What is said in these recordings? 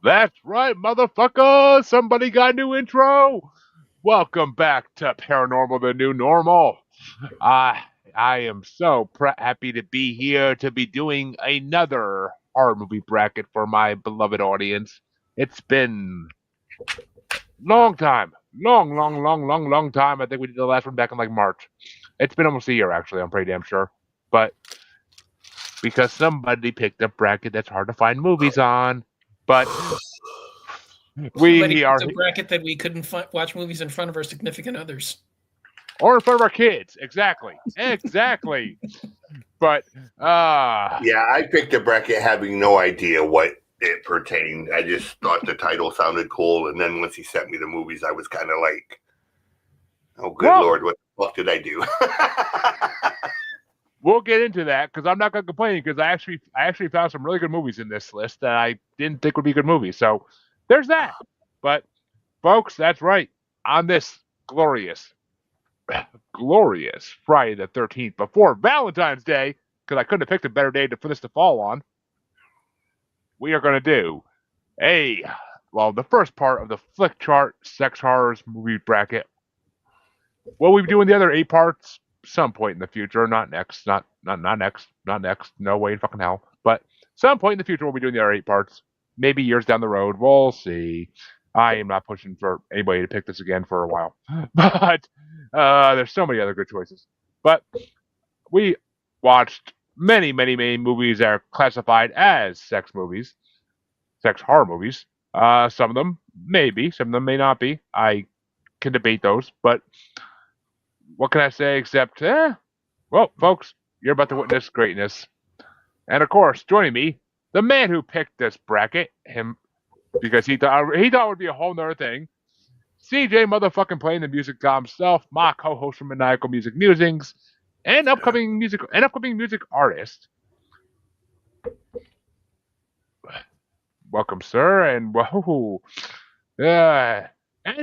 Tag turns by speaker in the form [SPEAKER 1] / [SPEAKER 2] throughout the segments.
[SPEAKER 1] That's right, motherfucker! Somebody got a new intro! Welcome back to Paranormal the New Normal. I I am so happy to be here to be doing another horror movie bracket for my beloved audience. It's been long time. Long time. I think we did the last one back in like March. It's been almost a year actually, I'm pretty damn sure. But because somebody picked a bracket that's hard to find movies on. But
[SPEAKER 2] Somebody
[SPEAKER 1] we
[SPEAKER 2] picked
[SPEAKER 1] are
[SPEAKER 2] a bracket that we couldn't watch movies in front of our significant others.
[SPEAKER 1] or in front of our kids. Exactly. But
[SPEAKER 3] Yeah, I picked a bracket having no idea what it pertained. I just thought the title sounded cool, and then once he sent me the movies, I was kind of like, "Oh, good
[SPEAKER 1] well,
[SPEAKER 3] lord, what the fuck did I do?"
[SPEAKER 1] we'll get into that because I'm not going to complain because I actually found some really good movies in this list that I didn't think would be good movies. So there's that. But folks, that's right. On this glorious Friday the 13th before Valentine's Day, because I couldn't have picked a better day for this to fall on, we are going to do the first part of the Flickchart Sex Horrors movie bracket. Will we be doing the other 8 parts some point in the future? Not next. Not next. No way in fucking hell. But some point in the future we'll be doing the other 8 parts. Maybe years down the road. We'll see. I am not pushing for anybody to pick this again for a while. But there's so many other good choices. But we watched many movies that are classified as sex movies, sex horror movies. Some of them maybe, some of them may not be. I can debate those, but what can I say except, well, folks, you're about to witness greatness. And of course, joining me, the man who picked this bracket, him, because he thought it would be a whole nother thing. CJ motherfucking playing the music god himself, my co-host from Maniacal Music Musings, and upcoming music artist. Welcome, sir, and whoa, and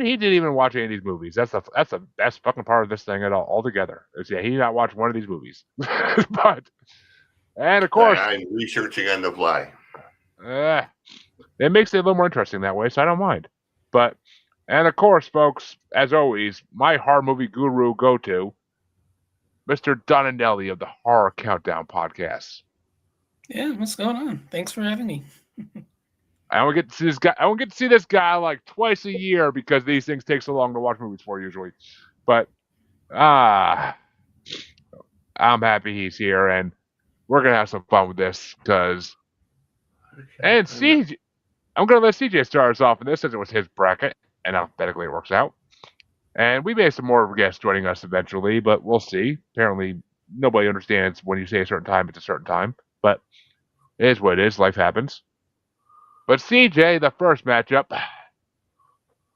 [SPEAKER 1] he didn't even watch any of these movies. That's the best fucking part of this thing at all altogether. Is he did not watch one of these movies. But and of course,
[SPEAKER 3] I'm researching on the fly.
[SPEAKER 1] It makes it a little more interesting that way, so I don't mind. But and of course, folks, as always, my horror movie guru go to Mr. Donanelli of the Horror Countdown podcast.
[SPEAKER 2] Yeah, what's going on? Thanks for having me.
[SPEAKER 1] I only get to see this guy. I only get to see this guy like twice a year because these things take so long to watch movies for usually. But I'm happy he's here, and we're gonna have some fun with this because. And CJ, I'm gonna let CJ start us off in this since it was his bracket, and alphabetically it works out. And we may have some more guests joining us eventually, but we'll see. Apparently, nobody understands when you say a certain time, it's a certain time. But it is what it is. Life happens. But CJ, the first matchup,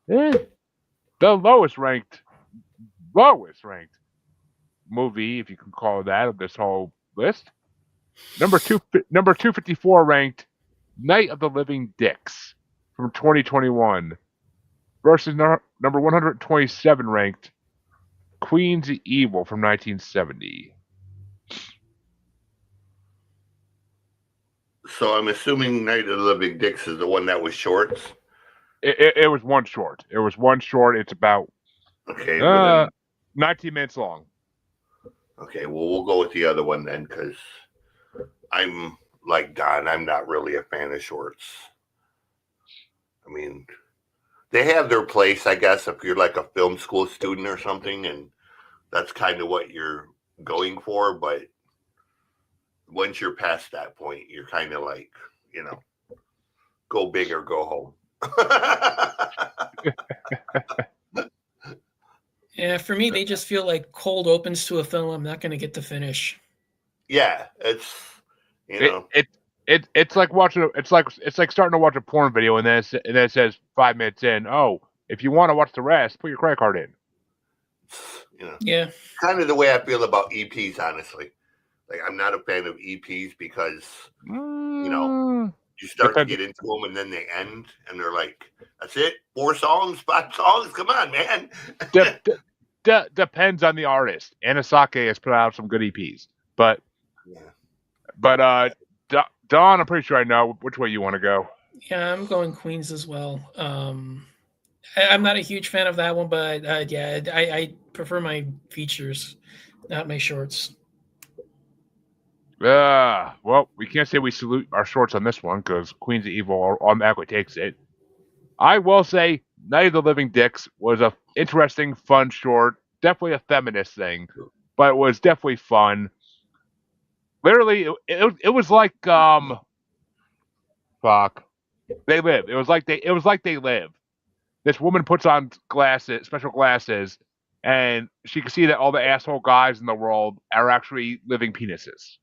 [SPEAKER 1] the lowest ranked movie, if you can call it that, of this whole list. Number 254 ranked Night of the Living Dicks from 2021 versus number 127 ranked Queen's Evil from 1970.
[SPEAKER 3] So I'm assuming Night of the Living Dicks is the one that was shorts.
[SPEAKER 1] It was one short. It's about 19 minutes long.
[SPEAKER 3] Okay, well, we'll go with the other one then, because I'm like Don. I'm not really a fan of shorts. I mean, they have their place, I guess, if you're like a film school student or something, and that's kind of what you're going for. But once you're past that point, you're kind of like, go big or go home.
[SPEAKER 2] Yeah, for me, they just feel like cold opens to a film I'm not going to get to finish.
[SPEAKER 3] Yeah, it's
[SPEAKER 1] it's like watching it's like starting to watch a porn video and then it says 5 minutes in, oh, if you want to watch the rest, put your credit card in.
[SPEAKER 2] Yeah,
[SPEAKER 3] kind of the way I feel about EPs, honestly. Like, I'm not a fan of EPs because you start to get into them and then they end and they're like, that's it, 4 songs, 5 songs, come on, man.
[SPEAKER 1] Depends on the artist. Anasake has put out some good EPs, but Don, I'm pretty sure I know which way you want to go.
[SPEAKER 2] Yeah, I'm going Queens as well. I'm not a huge fan of that one, but yeah, I prefer my features, not my shorts.
[SPEAKER 1] Well, we can't say we salute our shorts on this one because Queens of Evil automatically takes it. I will say Night of the Living Dicks was a interesting, fun short. Definitely a feminist thing, but it was definitely fun. Literally, it was like fuck. They live. It was like they live. This woman puts on glasses, special glasses, and she can see that all the asshole guys in the world are actually living penises.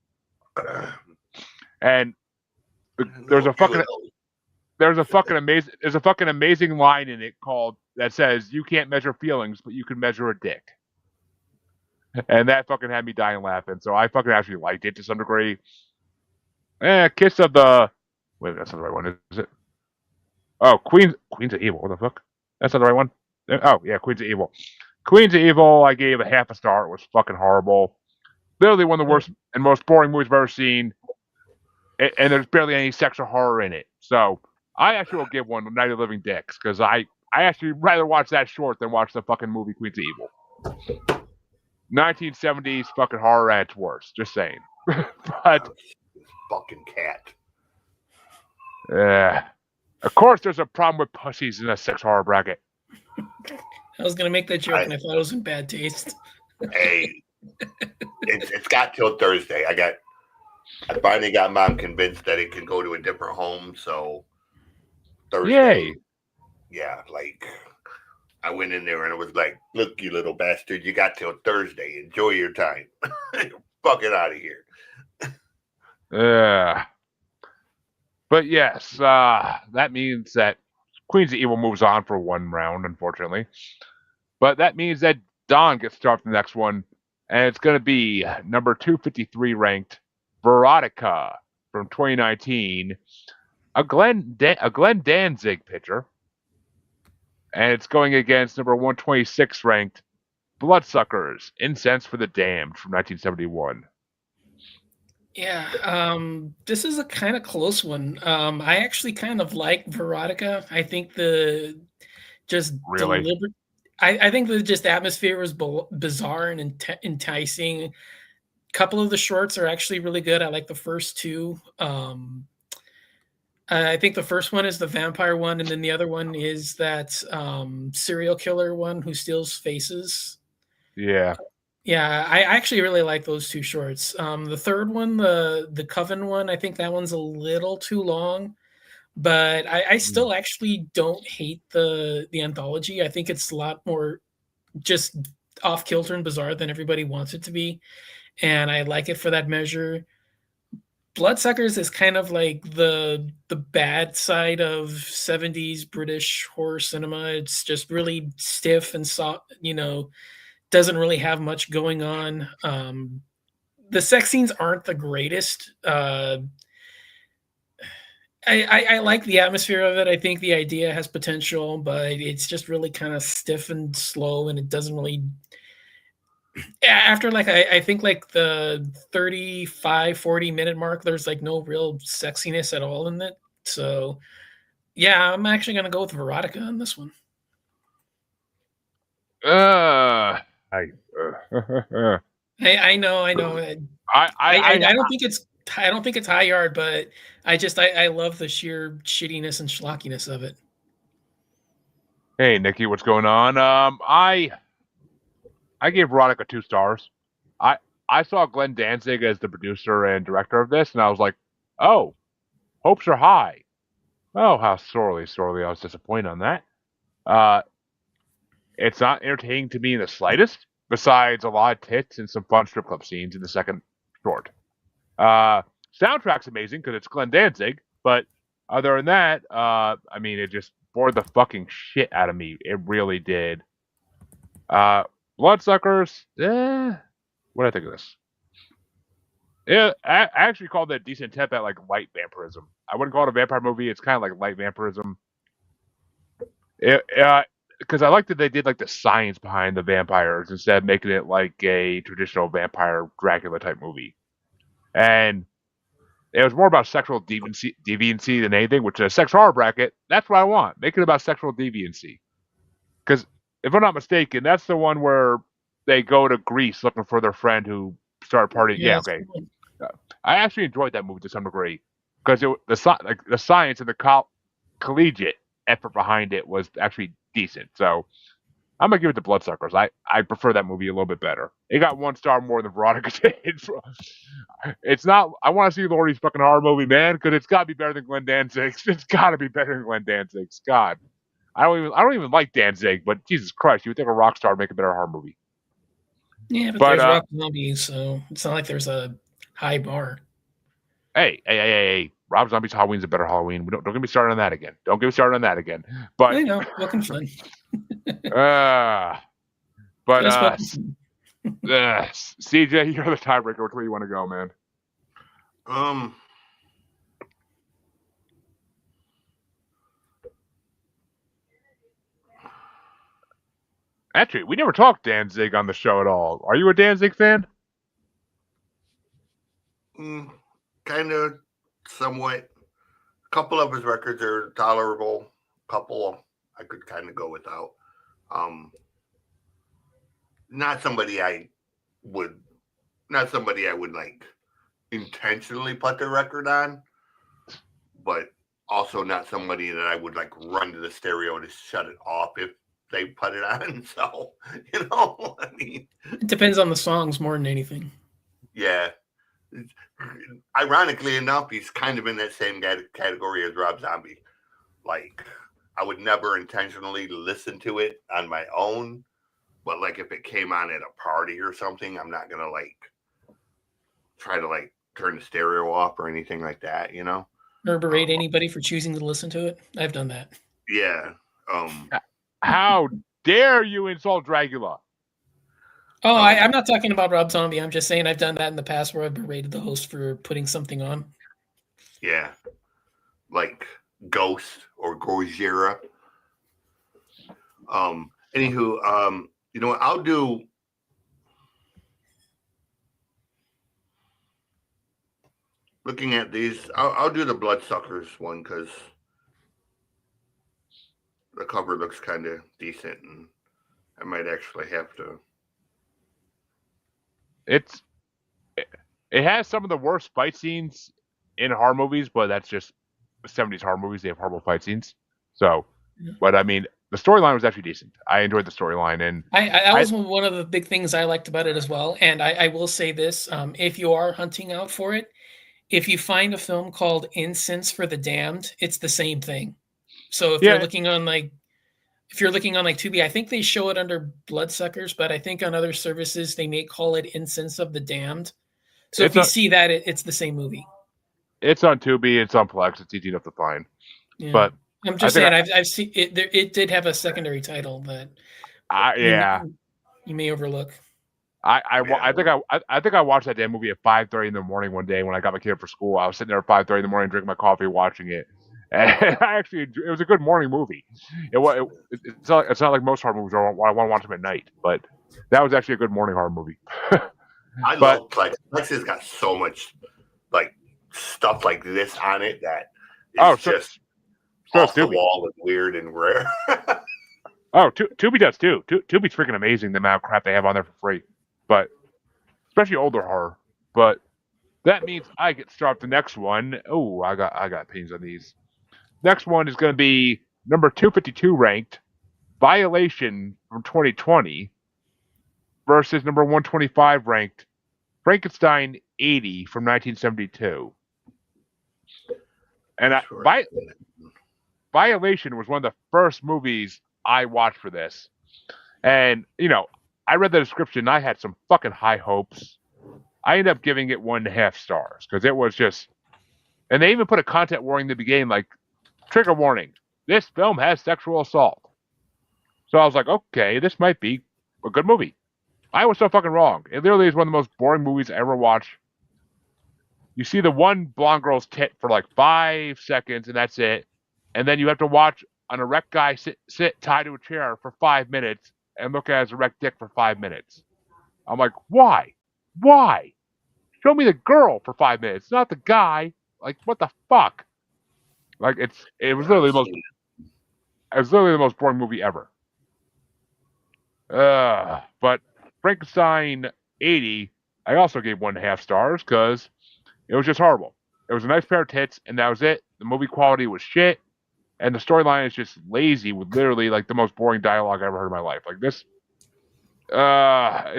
[SPEAKER 1] And there's
[SPEAKER 3] No,
[SPEAKER 1] a fucking there's a fucking amazing line in it called that says you can't measure feelings, but you can measure a dick. And that fucking had me dying laughing. So I fucking actually liked it to some degree. Kiss of the wait, that's not the right one, is it? Oh, Queens of Evil. What the fuck? That's not the right one. Oh yeah, Queens of Evil. Queens of Evil. I gave a half a star. It was fucking horrible. Literally one of the worst and most boring movies I've ever seen. And there's barely any sexual horror in it. So I actually will give one Night of the Living Dicks because I actually rather watch that short than watch the fucking movie Queens of Evil. 1970s fucking horror at its worst. Just saying. But
[SPEAKER 3] fucking cat.
[SPEAKER 1] of course, there's a problem with pussies in a sex horror bracket.
[SPEAKER 2] I was gonna make that joke, and I thought it was in bad taste.
[SPEAKER 3] Hey, it's got till Thursday. I finally got Mom convinced that it can go to a different home. So Thursday,
[SPEAKER 1] Yay.
[SPEAKER 3] Yeah, like I went in there and it was like, look, you little bastard, you got till Thursday. Enjoy your time. Fucking out of here.
[SPEAKER 1] But yes, that means that Queens of Evil moves on for one round, unfortunately. But that means that Don gets to start the next one, and it's going to be number 253 ranked Veronica from 2019, a Glenn Danzig pitcher, and it's going against number 126 ranked Bloodsuckers, Incense for the Damned from 1971.
[SPEAKER 2] Yeah, this is a kind of close one. I actually kind of like Veronica. I think the just
[SPEAKER 1] Really?
[SPEAKER 2] deliberate. I think the just atmosphere was bizarre and enticing. A couple of the shorts are actually really good. I like the first two. I think the first one is the vampire one, and then the other one is that serial killer one who steals faces.
[SPEAKER 1] Yeah.
[SPEAKER 2] Yeah, I actually really like those two shorts. The third one, the Coven one, I think that one's a little too long, but I still actually don't hate the anthology. I think it's a lot more just off kilter and bizarre than everybody wants it to be, and I like it for that measure. Bloodsuckers is kind of like the bad side of 70s British horror cinema. It's just really stiff and soft, doesn't really have much going on. The sex scenes aren't the greatest. I like the atmosphere of it. I think the idea has potential, but it's just really kind of stiff and slow, and it doesn't really. After I think like the 35-40 minute mark, there's like no real sexiness at all in it. So yeah, I'm actually gonna go with Veronica on this one.
[SPEAKER 1] I
[SPEAKER 2] I know. I don't think it's high yard, but I love the sheer shittiness and schlockiness of it.
[SPEAKER 1] Hey, Nikki, what's going on? I gave Veronica 2 stars. I saw Glenn Danzig as the producer and director of this, and I was like, oh, hopes are high. Oh, how sorely I was disappointed on that. It's not entertaining to me in the slightest, besides a lot of tits and some fun strip club scenes in the second short. Soundtrack's amazing because it's Glenn Danzig, but other than that, I mean, it just bored the fucking shit out of me. It really did. Bloodsuckers, what do I think of this? Yeah, I actually called that decent attempt at like light vampirism. I wouldn't call it a vampire movie. It's kind of like light vampirism. Because I like that they did like the science behind the vampires instead of making it like a traditional vampire Dracula type movie. And It was more about sexual deviancy than anything, which is a sex horror bracket. That's what I want. Make it about sexual deviancy. Because if I'm not mistaken, that's the one where they go to Greece looking for their friend who started partying.
[SPEAKER 2] Yeah,
[SPEAKER 1] Yeah,
[SPEAKER 2] it's
[SPEAKER 1] okay.
[SPEAKER 2] cool.
[SPEAKER 1] I actually enjoyed that movie to some degree because the science and the collegiate effort behind it was actually decent. So I'm gonna give it to Bloodsuckers. I prefer that movie a little bit better. It got 1 star more than Veronica did. It's not. I want to see Lori's fucking horror movie, man, because it's got to be better than Glenn Danzig's. It's got to be better than Glenn Danzig's. God, I don't even like Danzig, but Jesus Christ, you would think a rock star would make a better horror movie.
[SPEAKER 2] Yeah, but
[SPEAKER 1] But
[SPEAKER 2] there's Rob Zombies, so it's not like there's a high bar.
[SPEAKER 1] hey, Rob Zombie's Halloween's a better Halloween. Don't get me started on that again. Don't get me started on that again. But
[SPEAKER 2] I know, looking fun.
[SPEAKER 1] but CJ, you're the tiebreaker. Which way you want to go, man? Actually, we never talked Danzig on the show at all. Are you a Danzig fan?
[SPEAKER 3] Kind of, somewhat. A couple of his records are tolerable. A couple I could kind of go without. Not somebody I would like intentionally put the record on, but also not somebody that I would like run to the stereo to shut it off if they put it on. So, I mean,
[SPEAKER 2] it depends on the songs more than anything.
[SPEAKER 3] Yeah. Ironically enough, he's kind of in that same category as Rob Zombie. Like, I would never intentionally listen to it on my own, but like if it came on at a party or something, I'm not gonna like try to like turn the stereo off or anything like that,
[SPEAKER 2] Or berate anybody for choosing to listen to it. I've done that.
[SPEAKER 3] Yeah.
[SPEAKER 1] How dare you insult Dracula?
[SPEAKER 2] Oh, I'm not talking about Rob Zombie. I'm just saying I've done that in the past where I've berated the host for putting something on.
[SPEAKER 3] Yeah. Like Ghost or Gojira. Anywho, you know what? I'll do. Looking at these, I'll do the Bloodsuckers one because the cover looks kind of decent, and I might actually have to.
[SPEAKER 1] It has some of the worst fight scenes in horror movies, but that's just 70s horror movies. They have horrible fight scenes. So, but I mean, the storyline was actually decent. I enjoyed the storyline, and
[SPEAKER 2] that was one of the big things I liked about it as well. And I will say this: if you are hunting out for it, if you find a film called Incense for the Damned, it's the same thing. So if you're looking on like Tubi, I think they show it under Bloodsuckers, but I think on other services they may call it Incense of the Damned. So if you see that, it's the same movie.
[SPEAKER 1] It's on Tubi. It's on Plex. It's easy enough to find. Yeah. But
[SPEAKER 2] I'm just saying, I've seen it. It did have a secondary title that you may overlook.
[SPEAKER 1] I think I watched that damn movie at 5:30 in the morning one day when I got my kid up for school. I was sitting there at 5:30 in the morning drinking my coffee, watching it, and it was a good morning movie. It's not like most horror movies where I want to watch them at night, but that was actually a good morning horror movie.
[SPEAKER 3] I love Plex. Plex has got so much like stuff like this on it that is just off the wall and weird and rare.
[SPEAKER 1] Tubi does too. Tubi's freaking amazing, the amount of crap they have on there for free. But especially older horror. But that means I get to start the next one. Oh, I got pains on these. Next one is going to be number 252 ranked Violation from 2020 versus number 125 ranked Frankenstein 80 from 1972. And Violation was one of the first movies I watched for this. And, I read the description. I had some fucking high hopes. I ended up giving it 1.5 stars because it was just. And they even put a content warning in the beginning, like, trigger warning: this film has sexual assault. So I was like, okay, this might be a good movie. I was so fucking wrong. It literally is one of the most boring movies I ever watched. You see the one blonde girl's tit for like 5 seconds, and that's it. And then you have to watch an erect guy sit tied to a chair for 5 minutes and look at his erect dick for 5 minutes. I'm like, why? Why? Show me the girl for 5 minutes, not the guy. Like, what the fuck? Like, it was literally the most boring movie ever. But Frankenstein 80, I also gave 1.5 stars because it was just horrible. It was a nice pair of tits, and that was it. The movie quality was shit, and the storyline is just lazy with literally like the most boring dialogue I ever heard in my life. Like this, it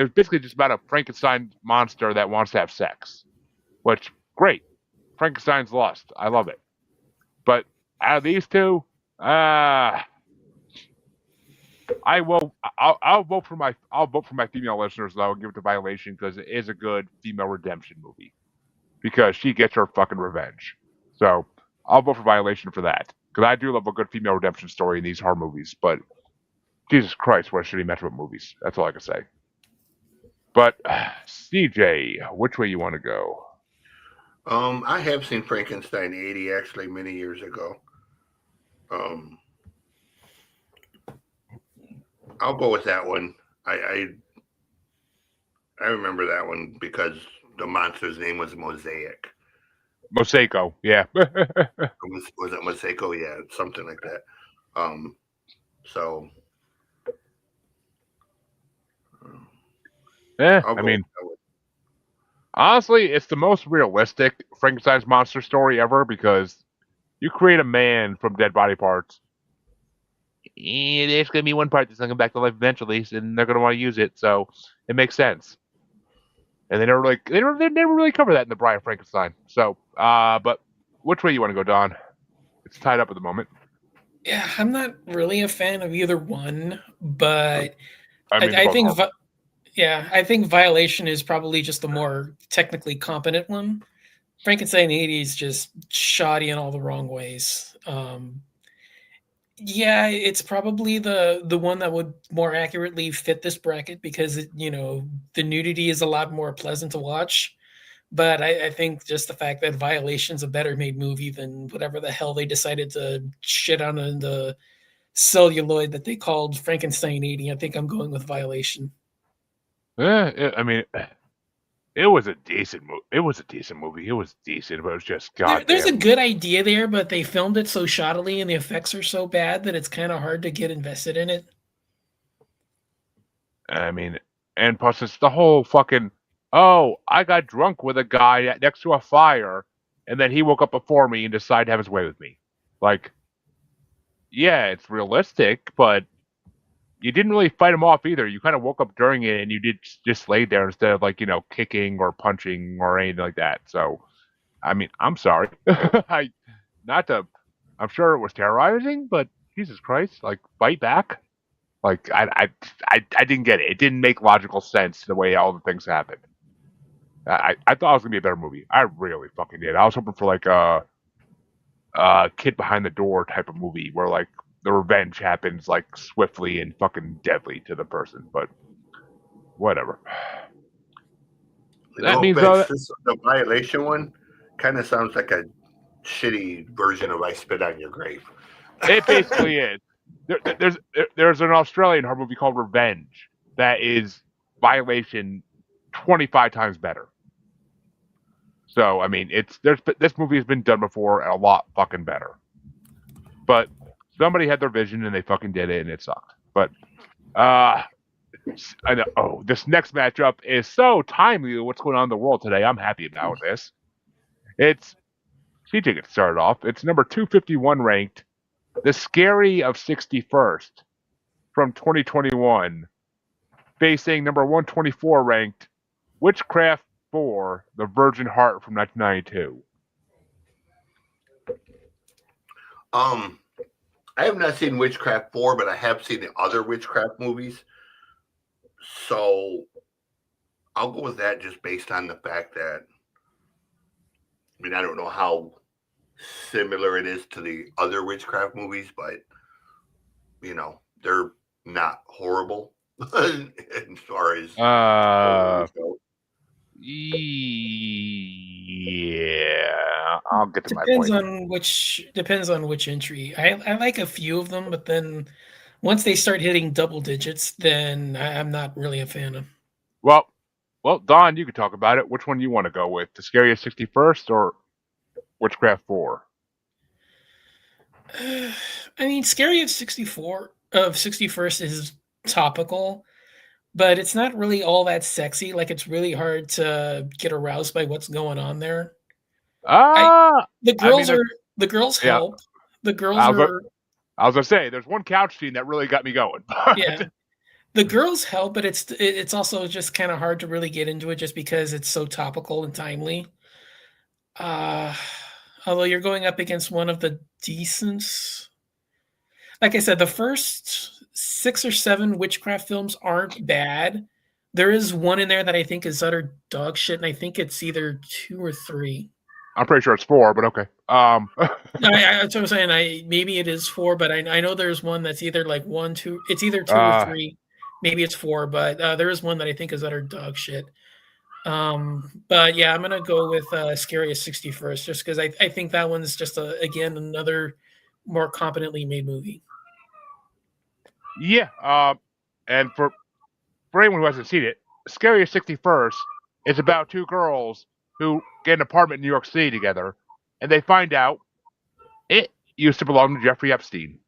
[SPEAKER 1] was basically just about a Frankenstein monster that wants to have sex, which great. Frankenstein's Lust, I love it. But out of these two, I'll vote for my female listeners though and give it to Violation because it is a good female redemption movie because she gets her fucking revenge. So I'll vote for Violation for that because I do love a good female redemption story in these horror movies. But Jesus Christ, what a shitty matchup movies. That's all I can say. But CJ, which way you want to go?
[SPEAKER 3] I have seen Frankenstein 80 actually many years ago. I'll go with that one. I remember that one because the monster's name was Mosaic.
[SPEAKER 1] Mosaico, yeah.
[SPEAKER 3] Was it Mosaico? Yeah, something like that. So
[SPEAKER 1] I mean, honestly, it's the most realistic Frankenstein's monster story ever because you create a man from dead body parts. And there's going to be one part that's going to come back to life eventually, and they're going to want to use it, so it makes sense. And they never really cover that in the Bride of Frankenstein. So, but which way you want to go, Don? It's tied up at the moment.
[SPEAKER 2] Yeah, I'm not really a fan of either one, but
[SPEAKER 1] I think
[SPEAKER 2] I think Violation is probably just the more technically competent one. Frankenstein 80 is just shoddy in all the wrong ways. Yeah, it's probably the one that would more accurately fit this bracket because the nudity is a lot more pleasant to watch. But I think just the fact that Violation's a better made movie than whatever the hell they decided to shit on in the celluloid that they called Frankenstein 80. I think I'm going with Violation.
[SPEAKER 1] I mean, it was a decent movie. It was a decent movie. It was decent, but it was just goddamn.
[SPEAKER 2] There's a good idea there, but they filmed it so shoddily and the effects are so bad that it's kind of hard to get invested in it.
[SPEAKER 1] I mean, and plus it's the whole fucking, oh, I got drunk with a guy next to a fire, and then he woke up before me and decided to have his way with me. Like, yeah, it's realistic, but you didn't really fight him off either. You kind of woke up during it and you did just lay there instead of like, kicking or punching or anything like that. So, I mean, I'm sorry. I'm sure it was terrorizing, but Jesus Christ, like, fight back. Like, I didn't get it. It didn't make logical sense the way all the things happened. I thought it was gonna be a better movie. I really fucking did. I was hoping for like a Kid Behind the Door type of movie where like the revenge happens like swiftly and fucking deadly to the person, but whatever.
[SPEAKER 3] That means the Violation one kind of sounds like a shitty version of I Spit on Your Grave.
[SPEAKER 1] It basically is. There's an Australian horror movie called Revenge that is Violation 25 times better. So I mean, this movie has been done before and a lot fucking better. But somebody had their vision and they fucking did it and it sucked. But I know. Oh, this next matchup is so timely with what's going on in the world today. I'm happy about this. It's CJ gets started off. It's number 251 ranked, The Scary of 61st from 2021, facing number 124 ranked, Witchcraft 4, The Virgin Heart from 1992.
[SPEAKER 3] I have not seen Witchcraft 4, but I have seen the other Witchcraft movies. So I'll go with that just based on the fact that, I mean, I don't know how similar it is to the other Witchcraft movies, but, they're not horrible as far as.
[SPEAKER 1] Yeah, I'll get to my point.
[SPEAKER 2] Depends on which entry. I like a few of them, but then once they start hitting double digits, then I'm not really a fan of.
[SPEAKER 1] Well, Don, you could talk about it. Which one do you want to go with? The Scary of 61st or Witchcraft 4?
[SPEAKER 2] I mean, Scary of 61st is topical, but it's not really all that sexy. Like, it's really hard to get aroused by what's going on there.
[SPEAKER 1] I
[SPEAKER 2] The
[SPEAKER 1] mean,
[SPEAKER 2] girls
[SPEAKER 1] yeah.
[SPEAKER 2] help. The girls
[SPEAKER 1] I was,
[SPEAKER 2] are
[SPEAKER 1] I was gonna say, there's one couch scene that really got me going.
[SPEAKER 2] yeah. The girls help, but it's also just kind of hard to really get into it just because it's so topical and timely. Uh, Although you're going up against one of the decent, like I said, the first 6 or 7 witchcraft films aren't bad. There is one in there that I think is utter dog shit, and I think it's either 2 or 3.
[SPEAKER 1] I'm pretty sure it's 4, but okay.
[SPEAKER 2] That's what I'm saying. Maybe it is 4, but I know there's one that's either like 1, 2. It's either 2 or 3. Maybe it's 4, but there is one that I think is utter dog shit. But yeah, I'm gonna go with Scariest 61st, just because I think that one's just again another more competently made movie.
[SPEAKER 1] Yeah. And for anyone who hasn't seen it, Scariest 61st is about 2 girls who get an apartment in New York City together, and they find out it used to belong to Jeffrey Epstein.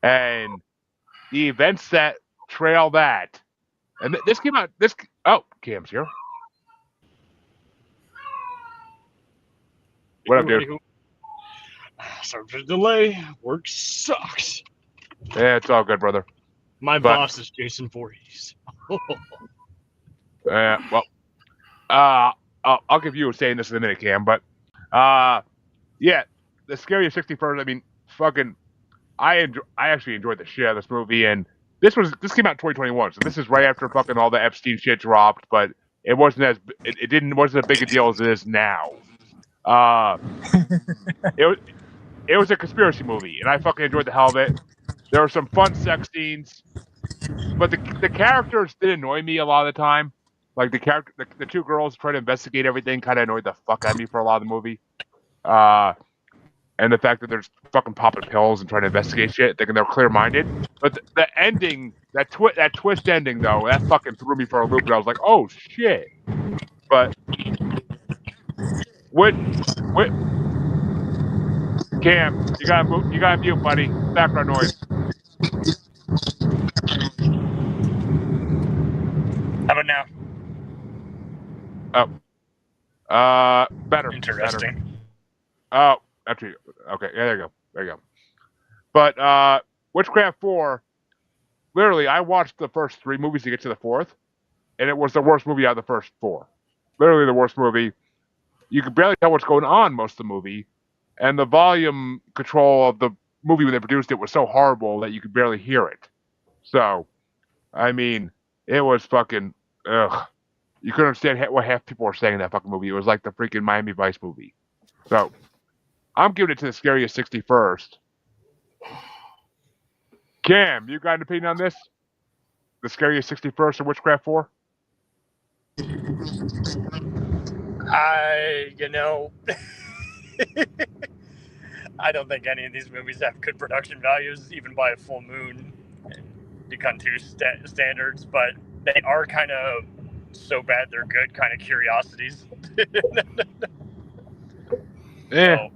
[SPEAKER 1] And the events that trail that, and this came out. Cam's here. What up, dude?
[SPEAKER 4] Sorry for the delay. Work sucks.
[SPEAKER 1] Yeah, it's all good, brother.
[SPEAKER 4] My boss is Jason Voorhees.
[SPEAKER 1] I'll give you a say in this in a minute, Cam. But yeah, the Scariest 61st. I mean, fucking, I actually enjoyed the shit out of this movie, and this came out in 2021, so this is right after fucking all the Epstein shit dropped, but it wasn't wasn't a big a deal as it is now. It was a conspiracy movie, and I fucking enjoyed the hell of it. There were some fun sex scenes, but the characters did annoy me a lot of the time. Like the 2 girls trying to investigate everything kind of annoyed the fuck out of me for a lot of the movie. And the fact that they're just fucking popping pills and trying to investigate shit, thinking they're clear-minded. But the ending, that twist ending though, that fucking threw me for a loop, and I was like, oh shit. But what Cam, you gotta mute, buddy. Background noise.
[SPEAKER 4] How about now?
[SPEAKER 1] Better.
[SPEAKER 4] Interesting.
[SPEAKER 1] Better. Oh, actually, okay. Yeah, there you go. But Witchcraft 4, literally, I watched the first 3 movies to get to the 4th, and it was the worst movie out of the first 4. Literally the worst movie. You could barely tell what's going on most of the movie, and the volume control of the movie when they produced it was so horrible that you could barely hear it. So, I mean, it was fucking ugh. You couldn't understand what half people were saying in that fucking movie. It was like the freaking Miami Vice movie. So, I'm giving it to the Scariest 61st. Cam, you got an opinion on this? The Scariest 61st or Witchcraft 4?
[SPEAKER 4] I don't think any of these movies have good production values, even by a full moon and Dekuntu standards, but they are kind of so bad they're good kind of curiosities.
[SPEAKER 1] Yeah.
[SPEAKER 4] So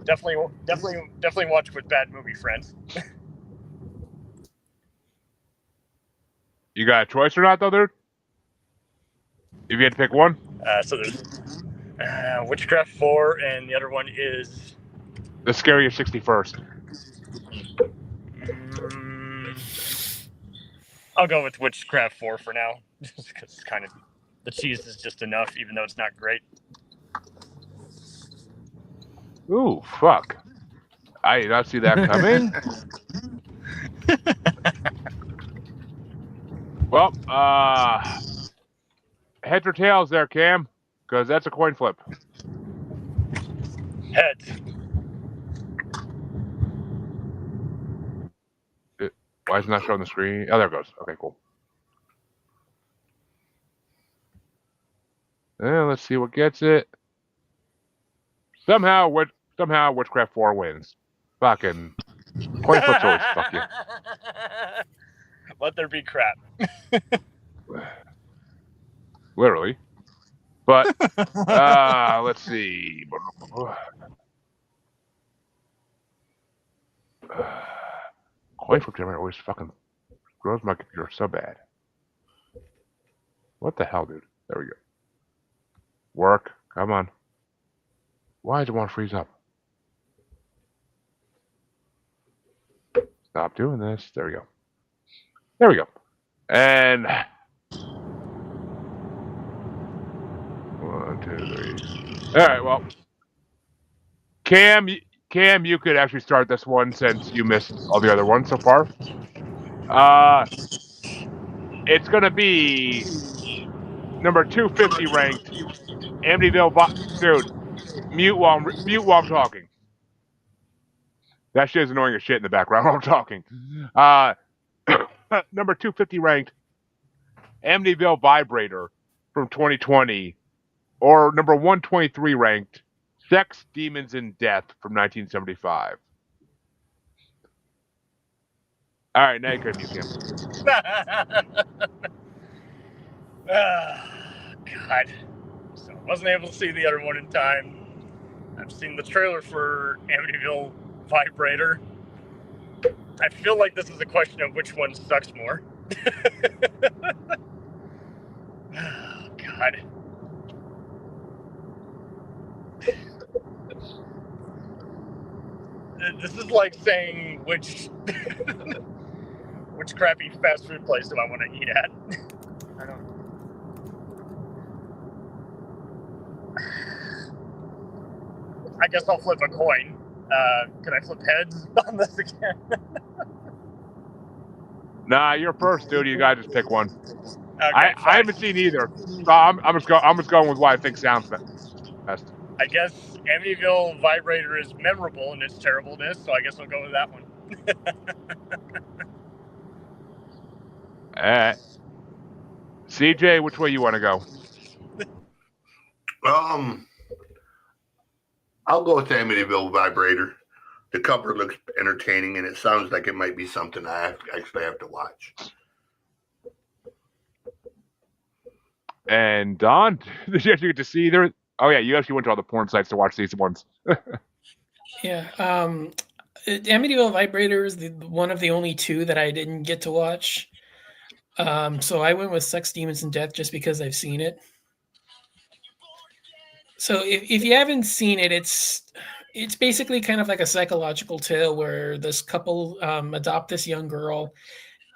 [SPEAKER 4] definitely watch with bad movie friends.
[SPEAKER 1] You got a choice or not, though, dude? If you had to pick one?
[SPEAKER 4] So there's Witchcraft 4, and the other one is
[SPEAKER 1] The Scariest 61st.
[SPEAKER 4] I'll go with Witchcraft 4 for now, just because it's kind of the cheese is just enough, even though it's not great.
[SPEAKER 1] Ooh, fuck. I did not see that coming. Well, heads or tails there, Cam? Because that's a coin flip.
[SPEAKER 4] Heads.
[SPEAKER 1] Why is it not showing the screen? Oh, there it goes. Okay, cool. Let's see what gets it. Somehow Witchcraft 4 wins. Fucking coin flip choice. Fuck you.
[SPEAKER 4] Let there be crap.
[SPEAKER 1] Literally. But let's see. Coin flip generator always fucking grows my computer so bad. What the hell, dude? There we go. Work. Come on. Why does it want to freeze up? Stop doing this. There we go. There we go. And 1, 2, 3. All right. Well, Cam, you could actually start this one since you missed all the other ones so far. It's gonna be number 250 ranked Amityville. Dude, mute while I'm talking. That shit is annoying as shit in the background while I'm talking. Number 250 ranked Amityville Vibrator from 2020, or number 123 ranked Sex, Demons, and Death from 1975. All right, now you can mute him.
[SPEAKER 4] God. So I wasn't able to see the other one in time. I've seen the trailer for Amityville Vibrator. I feel like this is a question of which one sucks more. Oh, God. This is like saying which crappy fast food place do I want to eat at. I don't. I guess I'll flip a coin. Can I flip heads on this again?
[SPEAKER 1] Nah, you're first, dude. You gotta just pick one.
[SPEAKER 4] Okay,
[SPEAKER 1] I haven't seen either, so I'm just going with what I think sounds best.
[SPEAKER 4] I guess Amityville Vibrator is memorable in its terribleness, so I guess I'll go with that one.
[SPEAKER 1] CJ, which way you want to go?
[SPEAKER 3] I'll go with the Amityville Vibrator. The cover looks entertaining, and it sounds like it might be something I actually have to watch.
[SPEAKER 1] And Don, did you actually get to see there? Oh yeah, you actually went to all the porn sites to watch these ones.
[SPEAKER 2] Yeah. Amityville Vibrator is one of the only two that I didn't get to watch. So I went with Sex, Demons, and Death just because I've seen it. So if you haven't seen it, it's basically kind of like a psychological tale where this couple adopt this young girl,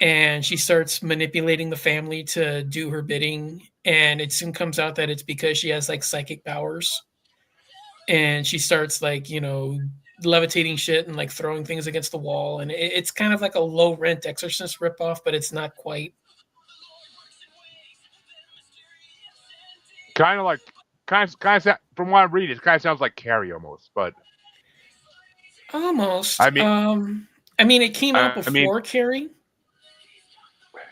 [SPEAKER 2] and she starts manipulating the family to do her bidding, and it soon comes out that it's because she has like psychic powers, and she starts like levitating shit and like throwing things against the wall, and it's kind of like a low rent Exorcist ripoff, but it's not quite.
[SPEAKER 1] Kind of from what I'm reading, it kind of sounds like Carrie almost, but
[SPEAKER 2] almost.
[SPEAKER 1] I mean,
[SPEAKER 2] it came out before Carrie.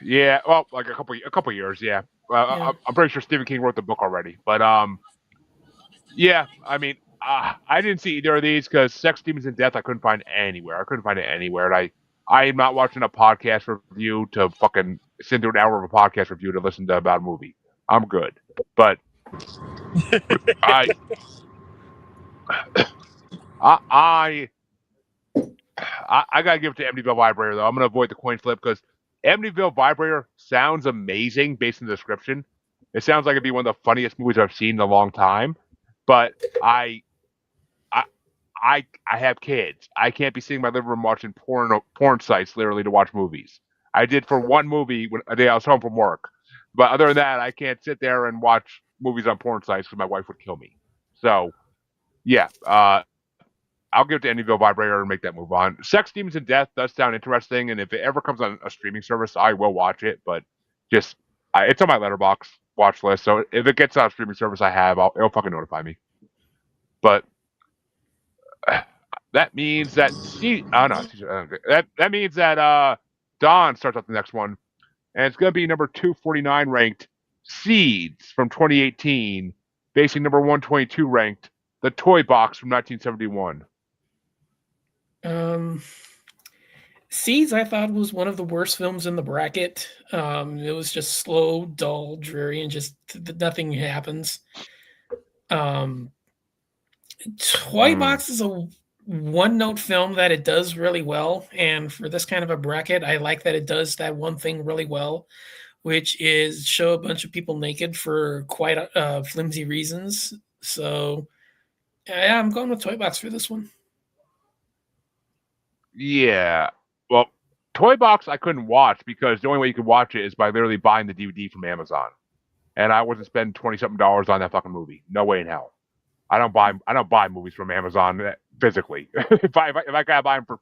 [SPEAKER 1] Yeah, well, like a couple years, yeah.
[SPEAKER 2] Yeah.
[SPEAKER 1] I'm pretty sure Stephen King wrote the book already, but yeah. I mean, I didn't see either of these because Sex, Demons, and Death I couldn't find anywhere. And I am not watching a podcast review to fucking sit through an hour of a podcast review to listen to about a movie. I'm good, but I gotta give it to Amityville Vibrator though. I'm gonna avoid the coin flip because Amityville Vibrator sounds amazing based on the description. It sounds like it'd be one of the funniest movies I've seen in a long time. But I have kids. I can't be sitting in my living room watching porn sites literally to watch movies. I did for one movie when a day I was home from work. But other than that, I can't sit there and watch movies on porn sites because my wife would kill me. So, yeah, I'll give it to Amityville Vibrator and make that move on. Sex, Demons, and Death does sound interesting, and if it ever comes on a streaming service, I will watch it. But just it's on my Letterboxd watch list, so if it gets on a streaming service I have, it'll fucking notify me. But that means that that means that Dawn starts up the next one, and it's going to be number 249 ranked Seeds from 2018, facing number 122 ranked The Toy Box from 1971.
[SPEAKER 2] Seeds, I thought, was one of the worst films in the bracket. It was just slow, dull, dreary, and just nothing happens. Toy Box is a one-note film that it does really well, and for this kind of a bracket, I like that it does that one thing really well, which is show a bunch of people naked for quite flimsy reasons. So, yeah, I'm going with Toy Box for this one.
[SPEAKER 1] Yeah. Well, Toy Box I couldn't watch because the only way you could watch it is by literally buying the DVD from Amazon, and I wasn't spending $20-something on that fucking movie. No way in hell. I don't buy movies from Amazon physically. if I gotta buy them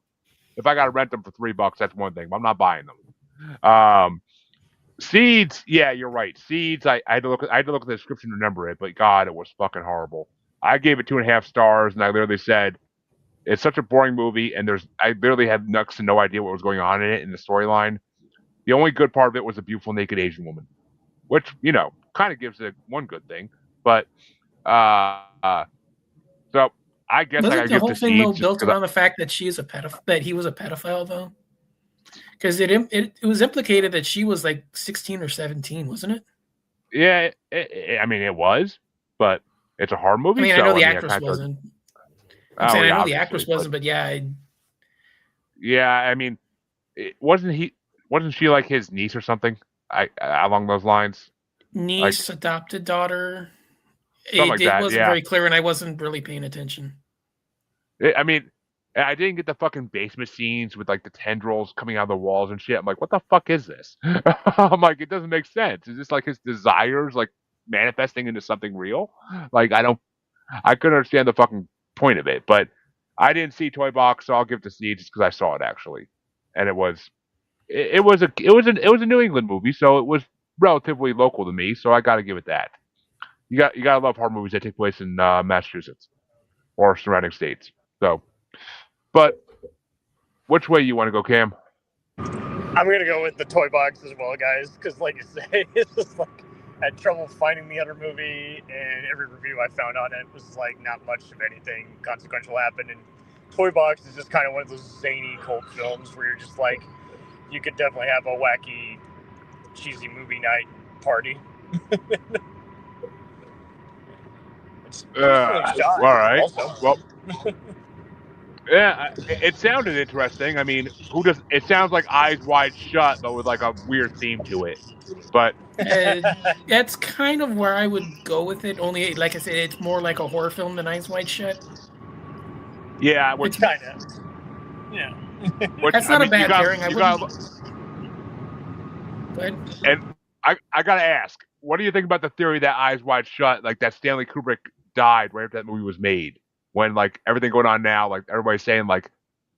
[SPEAKER 1] if I gotta rent them for $3, that's one thing. But I'm not buying them. Seeds, yeah, you're right. Seeds, I had to look at the description to remember it, but God, it was fucking horrible. I gave it 2.5 stars, and I literally said it's such a boring movie, and I literally had next to no idea what was going on in it in the storyline. The only good part of it was a beautiful naked Asian woman, which kind of gives it one good thing. But so I guess I
[SPEAKER 2] Wasn't
[SPEAKER 1] gotta
[SPEAKER 2] the
[SPEAKER 1] give
[SPEAKER 2] whole
[SPEAKER 1] to
[SPEAKER 2] thing though
[SPEAKER 1] Seeds
[SPEAKER 2] built around the fact that she is that he was a pedophile though? Because it was implicated that she was like 16 or 17, wasn't it?
[SPEAKER 1] Yeah, I mean it was, but it's a horror movie.
[SPEAKER 2] I mean,
[SPEAKER 1] so,
[SPEAKER 2] I know the
[SPEAKER 1] I
[SPEAKER 2] actress wasn't.
[SPEAKER 1] I
[SPEAKER 2] I know the actress wasn't, but yeah.
[SPEAKER 1] Yeah, I mean, wasn't she like his niece or something? Along those lines.
[SPEAKER 2] Niece, adopted daughter.
[SPEAKER 1] Something like that.
[SPEAKER 2] Wasn't very clear, and I wasn't really paying attention.
[SPEAKER 1] I mean, I didn't get the fucking basement scenes with like the tendrils coming out of the walls and shit. I'm like, what the fuck is this? I'm like, it doesn't make sense. Is this like his desires like manifesting into something real? Like, I couldn't understand the fucking point of it. But I didn't see Toy Box, so I'll give it to Seeds just because I saw it actually, and it was a New England movie, so it was relatively local to me. So I got to give it that. You gotta love horror movies that take place in Massachusetts or surrounding states. So, but which way you want to go, Cam?
[SPEAKER 4] I'm gonna go with the Toy Box as well, guys, because like you say, it's just like I had trouble finding the other movie, and every review I found on it was like not much of anything consequential happened. And Toy Box is just kind of one of those zany cult films where you're just like, you could definitely have a wacky, cheesy movie night party.
[SPEAKER 1] All right. Well, yeah, it sounded interesting. I mean, it sounds like Eyes Wide Shut, but with like a weird theme to it. But
[SPEAKER 2] that's kind of where I would go with it. Only, like I said, it's more like a horror film than Eyes Wide Shut.
[SPEAKER 1] Yeah,
[SPEAKER 4] it's kind of. Yeah.
[SPEAKER 2] That's not a bad pairing. I wouldn't. Go ahead.
[SPEAKER 1] And I gotta ask, what do you think about the theory that Eyes Wide Shut, like that Stanley Kubrick died right after that movie was made? When like everything going on now, like everybody's saying like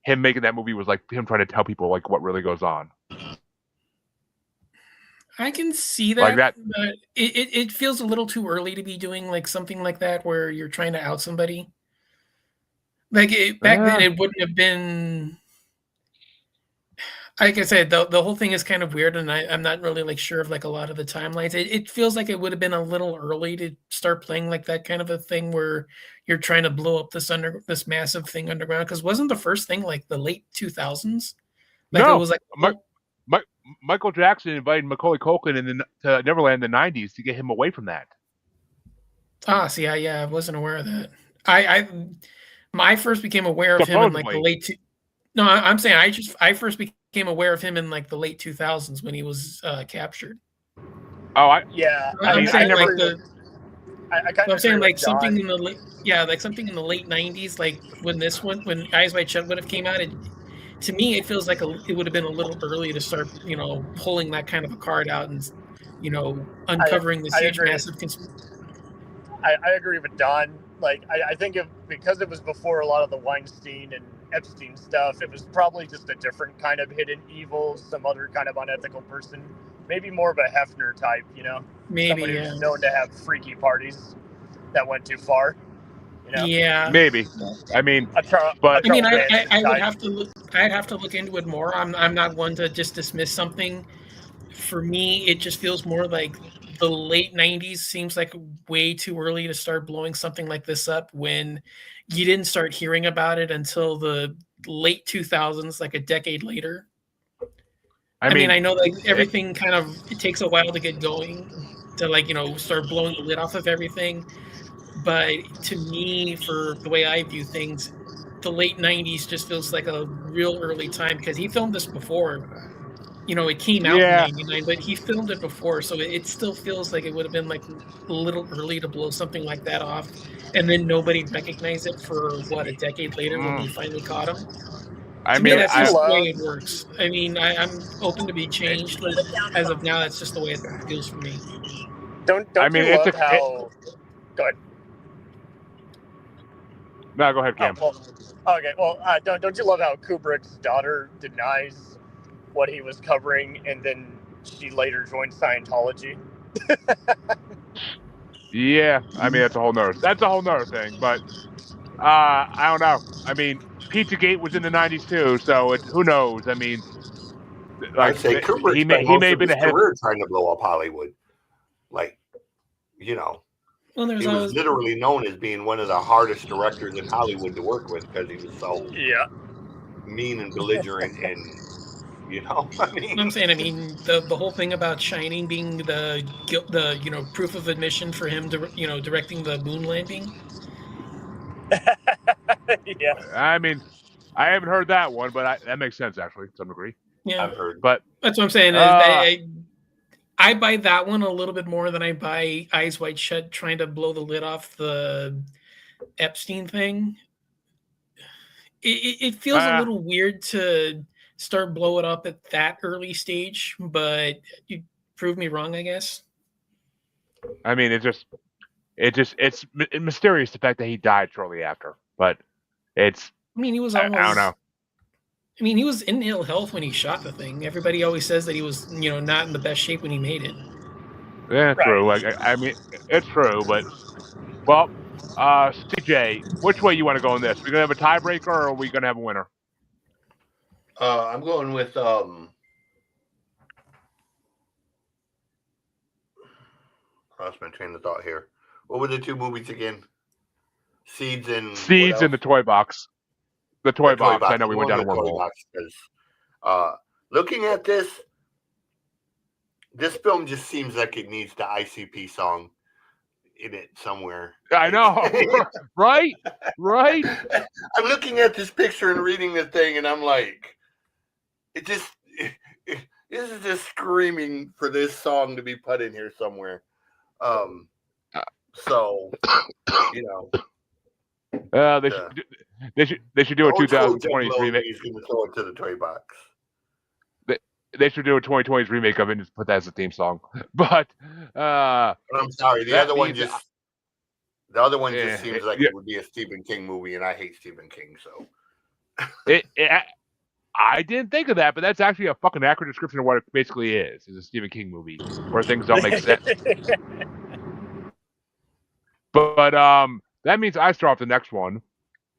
[SPEAKER 1] him making that movie was like him trying to tell people like what really goes on.
[SPEAKER 2] I can see that, but it feels a little too early to be doing like something like that where you're trying to out somebody. Like back then, it wouldn't have been. Like I said, the whole thing is kind of weird, and I'm not really like sure of like a lot of the timelines. It feels like it would have been a little early to start playing like that kind of a thing where you're trying to blow up this massive thing underground. Because wasn't the first thing like the late 2000s? Like
[SPEAKER 1] no,
[SPEAKER 2] it was like
[SPEAKER 1] Michael Jackson invited Macaulay Culkin to Neverland in the 90s to get him away from that.
[SPEAKER 2] See, I wasn't aware of that. I first became aware of him in like the late. No, I'm saying I first became aware of him in like the late 2000s when he was captured.
[SPEAKER 1] Oh,
[SPEAKER 4] yeah.
[SPEAKER 2] I'm saying
[SPEAKER 4] like
[SPEAKER 2] something in the late 90s, like when Eyes Wide Shut would have came out. To me, it feels like it would have been a little early to start, pulling that kind of a card out and, uncovering this huge, massive conspiracy.
[SPEAKER 4] I agree with Don. Like, I think because it was before a lot of the Weinstein and Epstein stuff, it was probably just a different kind of hidden evil, some other kind of unethical person, maybe more of a Hefner type,
[SPEAKER 2] Maybe,
[SPEAKER 4] somebody who's known to have freaky parties that went too far.
[SPEAKER 2] Yeah,
[SPEAKER 1] maybe. I mean,
[SPEAKER 2] I'd have to look into it more. I'm not one to just dismiss something. For me, it just feels more like the late 90s seems like way too early to start blowing something like this up when you didn't start hearing about it until the late 2000s, like a decade later.
[SPEAKER 1] I mean,
[SPEAKER 2] I know like everything kind of it takes a while to get going, to like start blowing the lid off of everything. But to me, for the way I view things, the late 90s just feels like a real early time because he filmed this before. It came out in
[SPEAKER 1] yeah.
[SPEAKER 2] 99, but he filmed it before, so it still feels like it would have been like a little early to blow something like that off. And then nobody recognized it for what, a decade later when we finally caught him.
[SPEAKER 1] I
[SPEAKER 2] To me,
[SPEAKER 1] mean,
[SPEAKER 2] that's just the way it works. I'm open to be changed, but as of now, that's just the way it feels for me.
[SPEAKER 4] Don't you love how? Go ahead.
[SPEAKER 1] No, go ahead, Cam.
[SPEAKER 4] Okay. Well, don't you love how Kubrick's daughter denies what he was covering, and then she later joined Scientology?
[SPEAKER 1] Yeah, I mean that's a whole nother thing. But I don't know. I mean, Pizzagate was in the '90s too, so who knows? I mean, like
[SPEAKER 3] I'd say Kubrick
[SPEAKER 1] he
[SPEAKER 3] spent
[SPEAKER 1] may
[SPEAKER 3] most
[SPEAKER 1] have
[SPEAKER 3] of
[SPEAKER 1] been
[SPEAKER 3] his
[SPEAKER 1] ahead.
[SPEAKER 3] career trying to blow up Hollywood. Like,
[SPEAKER 2] Well,
[SPEAKER 3] he was literally known as being one of the hardest directors in Hollywood to work with because he was so mean and belligerent and
[SPEAKER 2] I'm saying, the whole thing about Shining being the proof of admission for him to directing the moon landing.
[SPEAKER 4] Yeah.
[SPEAKER 1] I mean, I haven't heard that one, but that makes sense actually to some degree.
[SPEAKER 2] Yeah,
[SPEAKER 3] I've heard.
[SPEAKER 1] But
[SPEAKER 2] that's what I'm saying. I buy that one a little bit more than I buy Eyes Wide Shut trying to blow the lid off the Epstein thing. It feels a little weird to start blow it up at that early stage, but you prove me wrong, I guess.
[SPEAKER 1] I mean, it's mysterious the fact that he died shortly after, but it's.
[SPEAKER 2] He was almost.
[SPEAKER 1] I don't know.
[SPEAKER 2] He was in ill health when he shot the thing. Everybody always says that he was, not in the best shape when he made it.
[SPEAKER 1] Yeah, true. I mean, it's true, but well, CJ, which way you want to go in this? We gonna have a tiebreaker, or are we gonna have a winner?
[SPEAKER 3] I'm going with lost my train of thought here. What were the two movies again? Seeds and
[SPEAKER 1] the Toy Box. The Toy Box. I know we went down a wormhole.
[SPEAKER 3] Looking at this film just seems like it needs the ICP song in it somewhere.
[SPEAKER 1] I know, right?
[SPEAKER 3] I'm looking at this picture and reading the thing, and I'm like, this is just screaming for this song to be put in here somewhere. So,
[SPEAKER 1] they should do a 2020 remake.
[SPEAKER 3] He's going to throw it to the Toy Box.
[SPEAKER 1] They should do a 2020's remake of it and just put that as a theme song. But
[SPEAKER 3] I'm sorry, the other one just seems like it would be a Stephen King movie, and I hate Stephen King, so.
[SPEAKER 1] I didn't think of that, but that's actually a fucking accurate description of what it basically is a Stephen King movie where things don't make sense. But that means I start off the next one.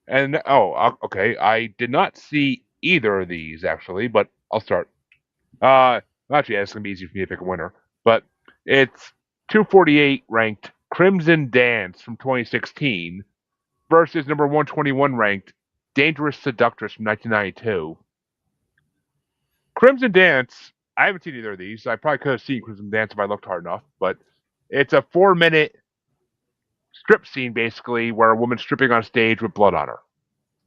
[SPEAKER 1] And okay, I did not see either of these actually, but I'll start. Actually, it's gonna be easy for me to pick a winner. But it's 248 ranked Crimson Dance from 2016 versus number 121 ranked Dangerous Seductress from 1992. Crimson Dance, I haven't seen either of these. I probably could have seen Crimson Dance if I looked hard enough, but it's a 4-minute strip scene basically where a woman's stripping on stage with blood on her.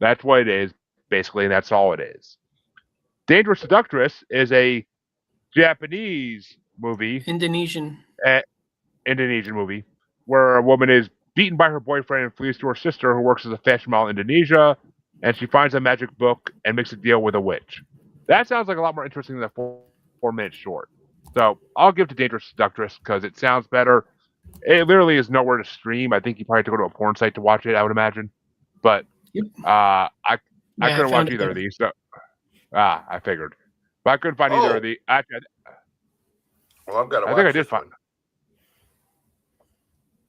[SPEAKER 1] That's what it is basically, and that's all it is. Dangerous Seductress is a Japanese movie, Indonesian movie, where a woman is beaten by her boyfriend and flees to her sister who works as a fashion model in Indonesia, and she finds a magic book and makes a deal with a witch. That sounds like a lot more interesting than a 4-minute short. So I'll give to Dangerous Seductress because it sounds better. It literally is nowhere to stream. I think you probably have to go to a porn site to watch it, I would imagine. But I couldn't watch either of these. So I figured. But I couldn't find either of the. Actually,
[SPEAKER 3] well, I've got to watch
[SPEAKER 1] I think I did find.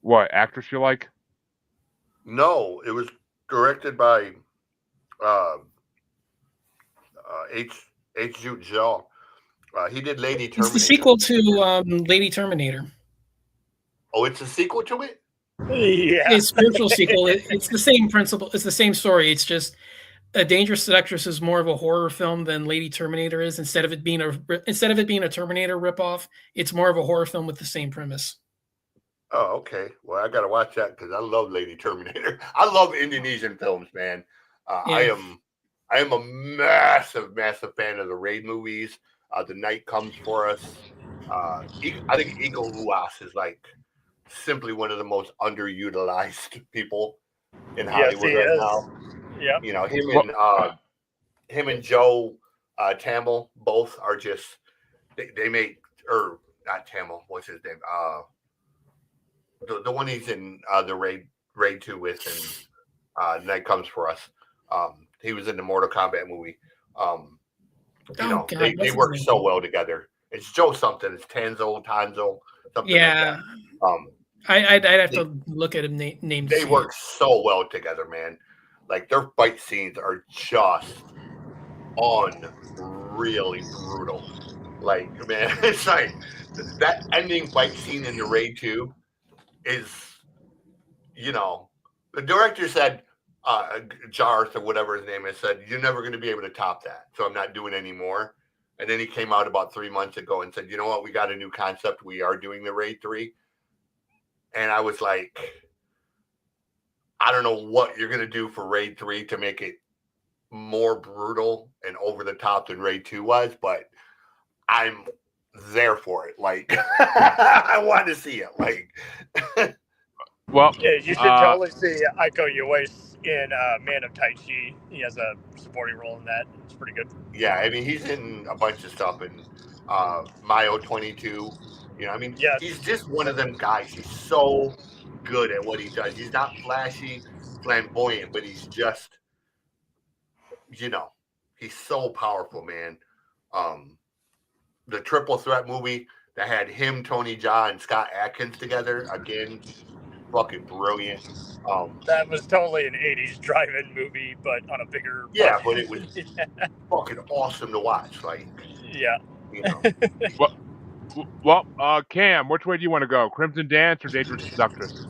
[SPEAKER 1] What actress you like?
[SPEAKER 3] No, it was directed by H. Jute Jaw. He did Lady Terminator.
[SPEAKER 2] It's the sequel to Lady Terminator.
[SPEAKER 3] Oh, it's a sequel to it?
[SPEAKER 4] Yeah.
[SPEAKER 2] It's a spiritual sequel. It's the same principle. It's the same story. It's just A Dangerous Seductress is more of a horror film than Lady Terminator is. Instead of it being a Terminator ripoff, it's more of a horror film with the same premise.
[SPEAKER 3] Oh, okay. Well, I gotta watch that because I love Lady Terminator. I love Indonesian films, man.
[SPEAKER 2] Yeah.
[SPEAKER 3] I am a massive fan of the Raid movies. The Night Comes for Us. I think Iko Uwais is like simply one of the most underutilized people in Hollywood right now.
[SPEAKER 4] Yeah.
[SPEAKER 3] You know, him and Joe Tamil both are just they make, or not Tamil, what's his name? The one he's in the Raid 2 with, and Night Comes for Us. He was in the Mortal Kombat movie. They work so well together. It's Joe something. It's Tanzo, something like that.
[SPEAKER 2] I'd have to look at him named.
[SPEAKER 3] They work so well together, man. Like their fight scenes are just really brutal. Like, man, it's like that ending fight scene in the Raid 2 is, the director said, Jarth or whatever his name is, said, you're never going to be able to top that. So I'm not doing any more. And then he came out about 3 months ago and said, you know what? We got a new concept. We are doing the Raid 3. And I was like, I don't know what you're going to do for Raid 3 to make it more brutal and over the top than Raid 2 was, but I'm there for it. Like, I want to see it. Like,
[SPEAKER 1] well,
[SPEAKER 4] yeah, you should totally see Iko Uwais in Man of Tai Chi. He has a supporting role in that. It's pretty good.
[SPEAKER 3] Yeah, I mean, he's in a bunch of stuff in Mayo 22. He's just one of them guys. He's so good at what he does. He's not flashy, flamboyant, but he's just, he's so powerful, man. The Triple Threat movie that had him, Tony Jaa, and Scott Adkins together, again, fucking brilliant.
[SPEAKER 4] That was totally an 80s drive-in movie, but on a bigger...
[SPEAKER 3] Yeah, but it was fucking awesome to watch. Like,
[SPEAKER 4] yeah.
[SPEAKER 3] Well,
[SPEAKER 1] Cam, which way do you want to go? Crimson Dance or Dangerous Seductress?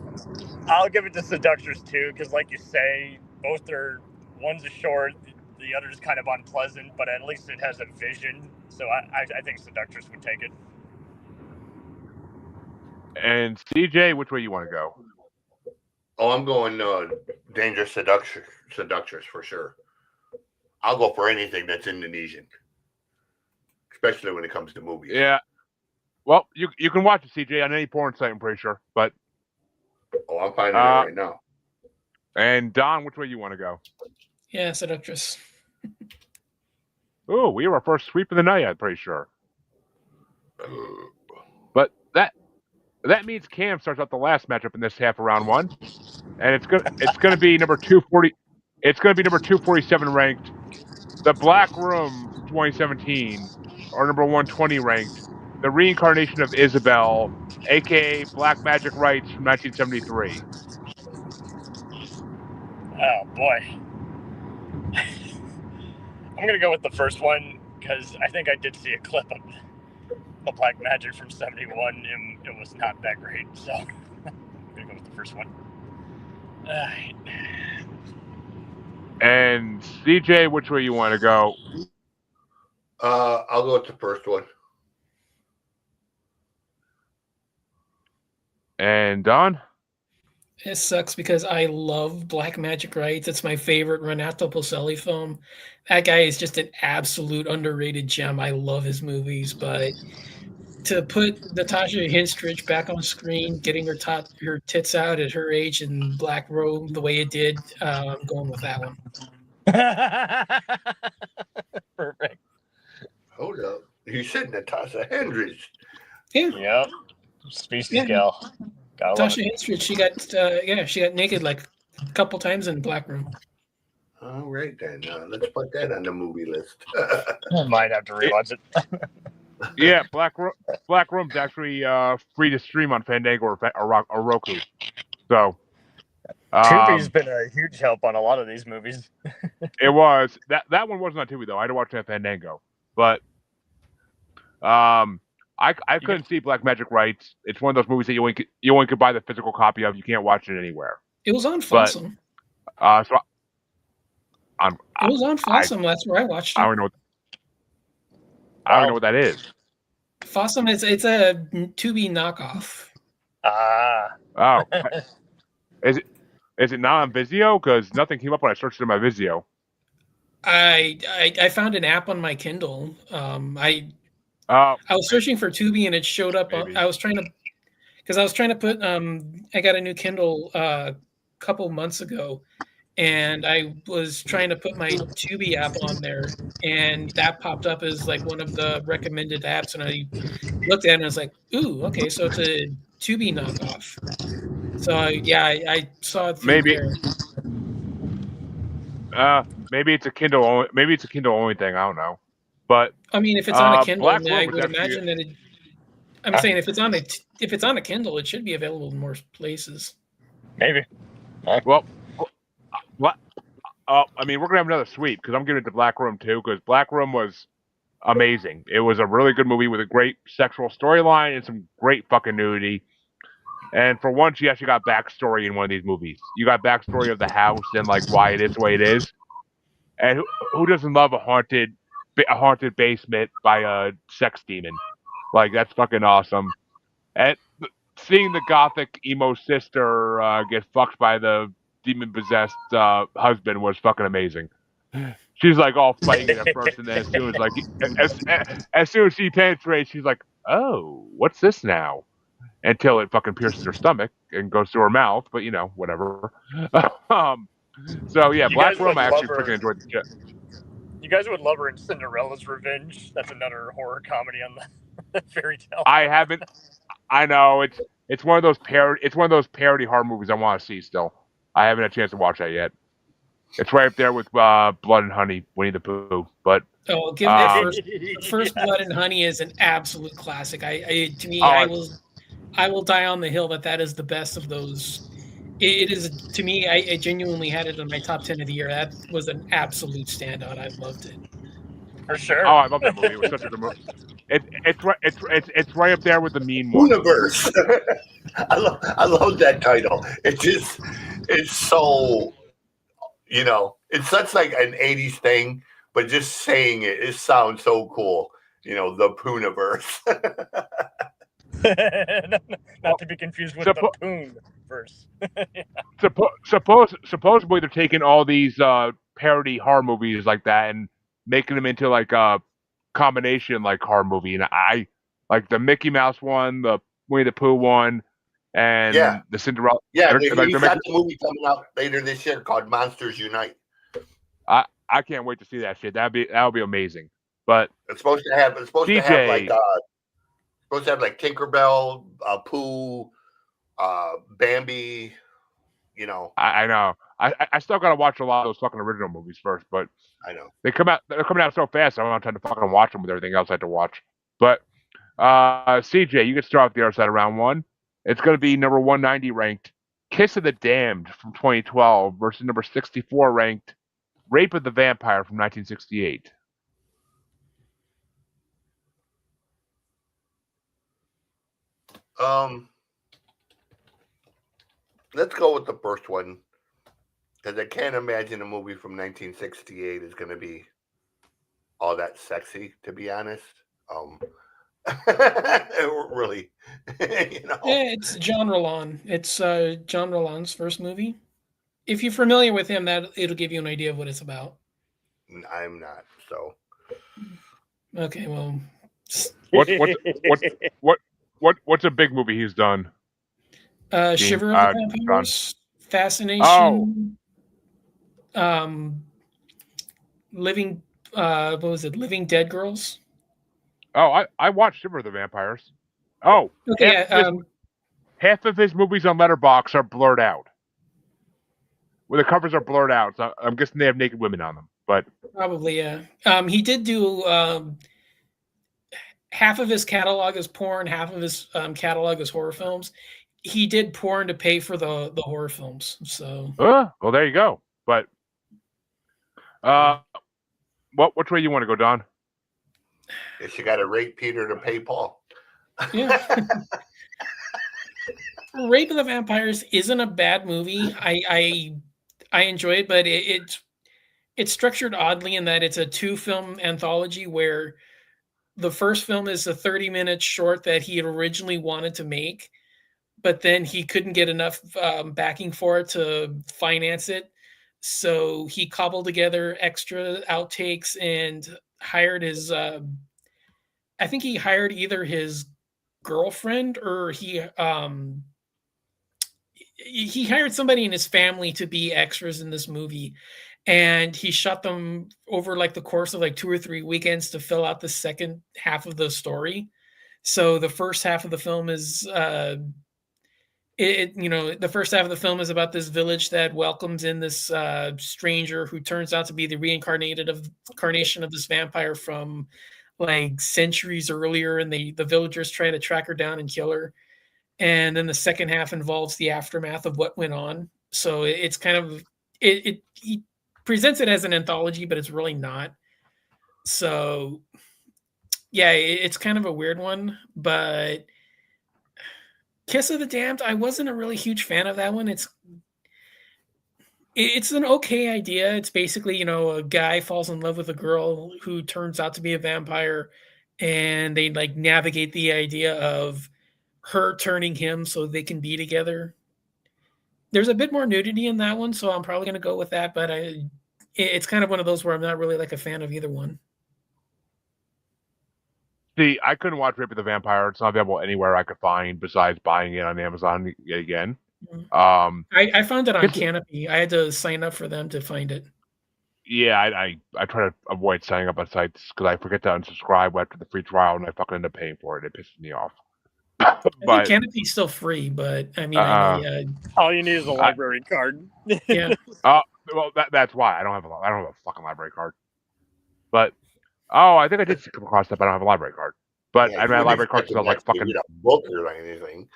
[SPEAKER 4] I'll give it to Seductress too, because like you say, both are, one's a short, the other's kind of unpleasant, but at least it has a vision. So I think Seductress would take it.
[SPEAKER 1] And CJ, which way you want to go?
[SPEAKER 3] Oh, I'm going Dangerous Seductress for sure. I'll go for anything that's Indonesian, especially when it comes to movies.
[SPEAKER 1] Yeah. Well, you can watch it, CJ, on any porn site, I'm pretty sure. But
[SPEAKER 3] I'm finding it right now.
[SPEAKER 1] And Don, which way you want to go?
[SPEAKER 2] Yeah, Seductress.
[SPEAKER 1] Oh, we were our first sweep of the night, I'm pretty sure. But that means Cam starts out the last matchup in this half of round one, and it's gonna be number 240. It's gonna be number 247 ranked, the Black Room 2017, or number 120 ranked, the reincarnation of Isabel, aka Black Magic Rights from 1973.
[SPEAKER 4] Oh boy. I'm gonna go with the first one because I think I did see a clip of Black Magic from 71 and it was not that great, so I'm gonna go with the first one. Alright.
[SPEAKER 1] And CJ, which way you want to go?
[SPEAKER 3] I'll go with the first one.
[SPEAKER 1] And Don?
[SPEAKER 2] It sucks because I love Black Magic Rights. It's my favorite Renato Poselli film. That guy is just an absolute underrated gem. I love his movies, but to put Natasha Henstridge back on screen, getting her tits out at her age in Black Robe the way it did, I'm going with that one.
[SPEAKER 4] Perfect.
[SPEAKER 3] Hold up. You said Natasha Henstridge.
[SPEAKER 2] Yeah.
[SPEAKER 4] Yep. Species gal.
[SPEAKER 2] Natasha Henstridge, she got naked like a couple times in Black Room.
[SPEAKER 3] All right then, let's put that on the movie list.
[SPEAKER 4] I might have to rewatch it.
[SPEAKER 1] Yeah, Black Room's actually free to stream on Fandango or Roku. So
[SPEAKER 4] Tubi's been a huge help on a lot of these movies.
[SPEAKER 1] It was that one wasn't on Tubi though. I had to watch it on Fandango, but I couldn't see Black Magic Rights. It's one of those movies that you only could buy the physical copy of. You can't watch it anywhere.
[SPEAKER 2] It was on Fossum.
[SPEAKER 1] It
[SPEAKER 2] was on Fossum. That's where I watched it.
[SPEAKER 1] I don't know. I don't know what that is.
[SPEAKER 2] Fossum it's a Tubi knockoff.
[SPEAKER 1] Oh, is it not on Vizio? Because nothing came up when I searched in my Vizio.
[SPEAKER 2] I found an app on my Kindle. I was searching for Tubi and it showed up. I was trying to put. I got a new Kindle a couple months ago, and I was trying to put my Tubi app on there, and that popped up as like one of the recommended apps, and I looked at it and I was like, "Ooh, okay, so it's a Tubi knockoff." So I saw it through there.
[SPEAKER 1] Maybe it's a Kindle only. Maybe it's a Kindle only thing. I don't know. But
[SPEAKER 2] I mean, if it's on a Kindle,
[SPEAKER 1] Black
[SPEAKER 2] then I would imagine that it. I'm saying if it's on a Kindle, it should be available in more places.
[SPEAKER 4] Maybe.
[SPEAKER 1] Well, I mean, we're gonna have another sweep because I'm giving it to Black Room too. Because Black Room was amazing. It was a really good movie with a great sexual storyline and some great fucking nudity. And for once, you actually got backstory in one of these movies. You got backstory of the house and like why it is the way it is. And who doesn't love a haunted basement by a sex demon? Like that's fucking awesome. And seeing the gothic emo sister get fucked by the demon possessed husband was fucking amazing. She's like all fighting at first, and then as soon as she penetrates, she's like, "Oh, what's this now?" Until it fucking pierces her stomach and goes through her mouth. But whatever. So yeah, Black Room. I actually freaking enjoyed the shit.
[SPEAKER 4] You guys would love her in Cinderella's Revenge. That's another horror comedy on the fairy tale.
[SPEAKER 1] I haven't. I know it's one of those parody horror movies I want to see still. I haven't had a chance to watch that yet. It's right up there with Blood and Honey, Winnie the Pooh. But
[SPEAKER 2] give it first Blood and Honey is an absolute classic. I will die on the hill that is the best of those. It is, to me, I genuinely had it in my top 10 of the year. That was an absolute standout. I loved it.
[SPEAKER 4] For sure.
[SPEAKER 1] Oh, I love that movie. It was such a good movie. It's right up there with the mean one.
[SPEAKER 3] Universe. I love that title. It's so, it's such like an 80s thing, but just saying it sounds so cool. The Pooniverse.
[SPEAKER 4] Not to be confused with the Poon verse.
[SPEAKER 1] Supposedly they're taking all these parody horror movies like that and making them into like a combination like horror movie. And I like the Mickey Mouse one, the Winnie the Pooh one, and the Cinderella.
[SPEAKER 3] Yeah, he's got the movie coming out later this year called Monsters Unite.
[SPEAKER 1] I can't wait to see that shit. That'll be amazing. But
[SPEAKER 3] it's supposed to have like Tinkerbell, Pooh, Bambi.
[SPEAKER 1] I know. I still gotta watch a lot of those fucking original movies first, but
[SPEAKER 3] I know
[SPEAKER 1] they're coming out so fast. I don't have time to fucking watch them with everything else I have to watch. But CJ, you can start off the other side of round one. It's gonna be number 190 ranked Kiss of the Damned from 2012 versus number 64 ranked Rape of the Vampire from 1968.
[SPEAKER 3] Let's go with the first one because I can't imagine a movie from 1968 is going to be all that sexy, to be honest. Really,
[SPEAKER 2] Yeah, it's John Rollon. It's John Rollon's first movie. If you're familiar with him, it'll give you an idea of what it's about.
[SPEAKER 3] I'm not, so.
[SPEAKER 2] Okay, well.
[SPEAKER 1] What's a big movie he's done?
[SPEAKER 2] Shiver of the Vampires, Fascination, Living. What was it? Living Dead Girls.
[SPEAKER 1] Oh, I watched Shiver of the Vampires. Oh,
[SPEAKER 2] okay.
[SPEAKER 1] Half of his movies on Letterboxd are blurred out. Well, the covers are blurred out, so I'm guessing they have naked women on them. But
[SPEAKER 2] probably, yeah. He did do half of his catalog is porn, half of his catalog is horror films. He did porn to pay for the horror films. So,
[SPEAKER 1] well, there you go. But which way you want to go, Don?
[SPEAKER 3] Guess you got to rape Peter to pay Paul.
[SPEAKER 2] Yeah. Rape of the Vampires isn't a bad movie. I enjoy it, but it's structured oddly in that it's a 2-film anthology where the first film is a 30-minute short that he had originally wanted to make, but then he couldn't get enough backing for it to finance it. So he cobbled together extra outtakes and hired his. I think he hired either his girlfriend or he hired somebody in his family to be extras in this movie, and he shot them over like the course of like 2 or 3 weekends to fill out the second half of the story. So the first half of the film is the first half of the film is about this village that welcomes in this stranger who turns out to be the incarnation of this vampire from like centuries earlier, and the villagers try to track her down and kill her. And then the second half involves the aftermath of what went on. So it's kind of he presents it as an anthology, but it's really not. So yeah, it's kind of a weird one, but Kiss of the Damned, I wasn't a really huge fan of that one. It's an okay idea. It's basically, a guy falls in love with a girl who turns out to be a vampire, and they like navigate the idea of her turning him so they can be together. There's a bit more nudity in that one, so I'm probably going to go with that, but it's kind of one of those where I'm not really like a fan of either one.
[SPEAKER 1] See, I couldn't watch Rape of the Vampire. It's not available anywhere I could find besides buying it on Amazon yet again.
[SPEAKER 2] I found it on Canopy. I had to sign up for them to find it.
[SPEAKER 1] Yeah, I try to avoid signing up on sites because I forget to unsubscribe after the free trial, and I fucking end up paying for it. It pisses me off.
[SPEAKER 2] I think Canopy's still free, but I mean, I know,
[SPEAKER 4] all you need is a library card.
[SPEAKER 2] Yeah.
[SPEAKER 1] Well, that's why I don't have a fucking library card. But I think I did come across that, but I don't have a library card. But I mean, my library card smells like fucking
[SPEAKER 3] book or anything.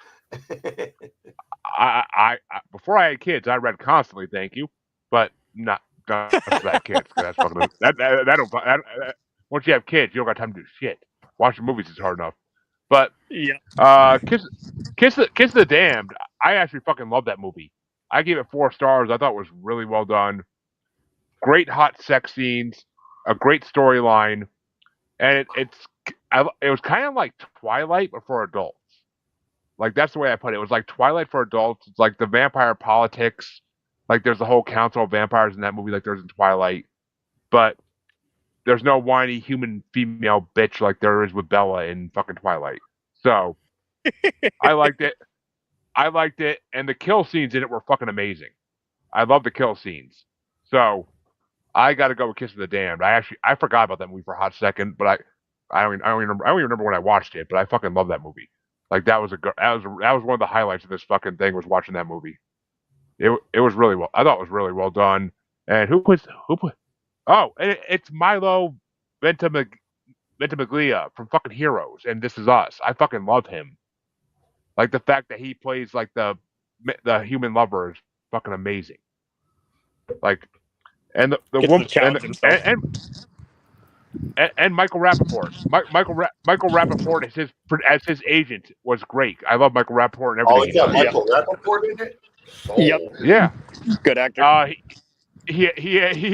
[SPEAKER 1] I before I had kids, I read constantly. Thank you, but not just that kids. That's fucking that once you have kids, you don't got time to do shit. Watching movies is hard enough. But
[SPEAKER 4] yeah,
[SPEAKER 1] Kiss of the Damned. I actually fucking love that movie. I gave it 4 stars. I thought it was really well done. Great hot sex scenes, a great storyline, and it was kind of like Twilight but for adults. Like that's the way I put it. It was like Twilight for adults. It's like the vampire politics. Like there's the whole council of vampires in that movie, like there's in Twilight, but there's no whiny human female bitch like there is with Bella in fucking Twilight. So I liked it. And the kill scenes in it were fucking amazing. I love the kill scenes. So I got to go with Kiss of the Damned. I forgot about that movie for a hot second, but I don't even remember when I watched it. But I fucking love that movie. Like that was one of the highlights of this fucking thing was watching that movie. It was really well. I thought it was really well done. And who put? Oh, it's Milo Ventimiglia from fucking Heroes and This Is Us. I fucking love him. Like the fact that he plays like the human lover is fucking amazing. Like, and the woman and Michael Rappaport. Michael Rappaport as his agent was great. I love Michael Rappaport and everything.
[SPEAKER 3] Oh, it's got Michael Rappaport in it.
[SPEAKER 4] Yep.
[SPEAKER 1] Yeah.
[SPEAKER 4] Good actor.
[SPEAKER 1] He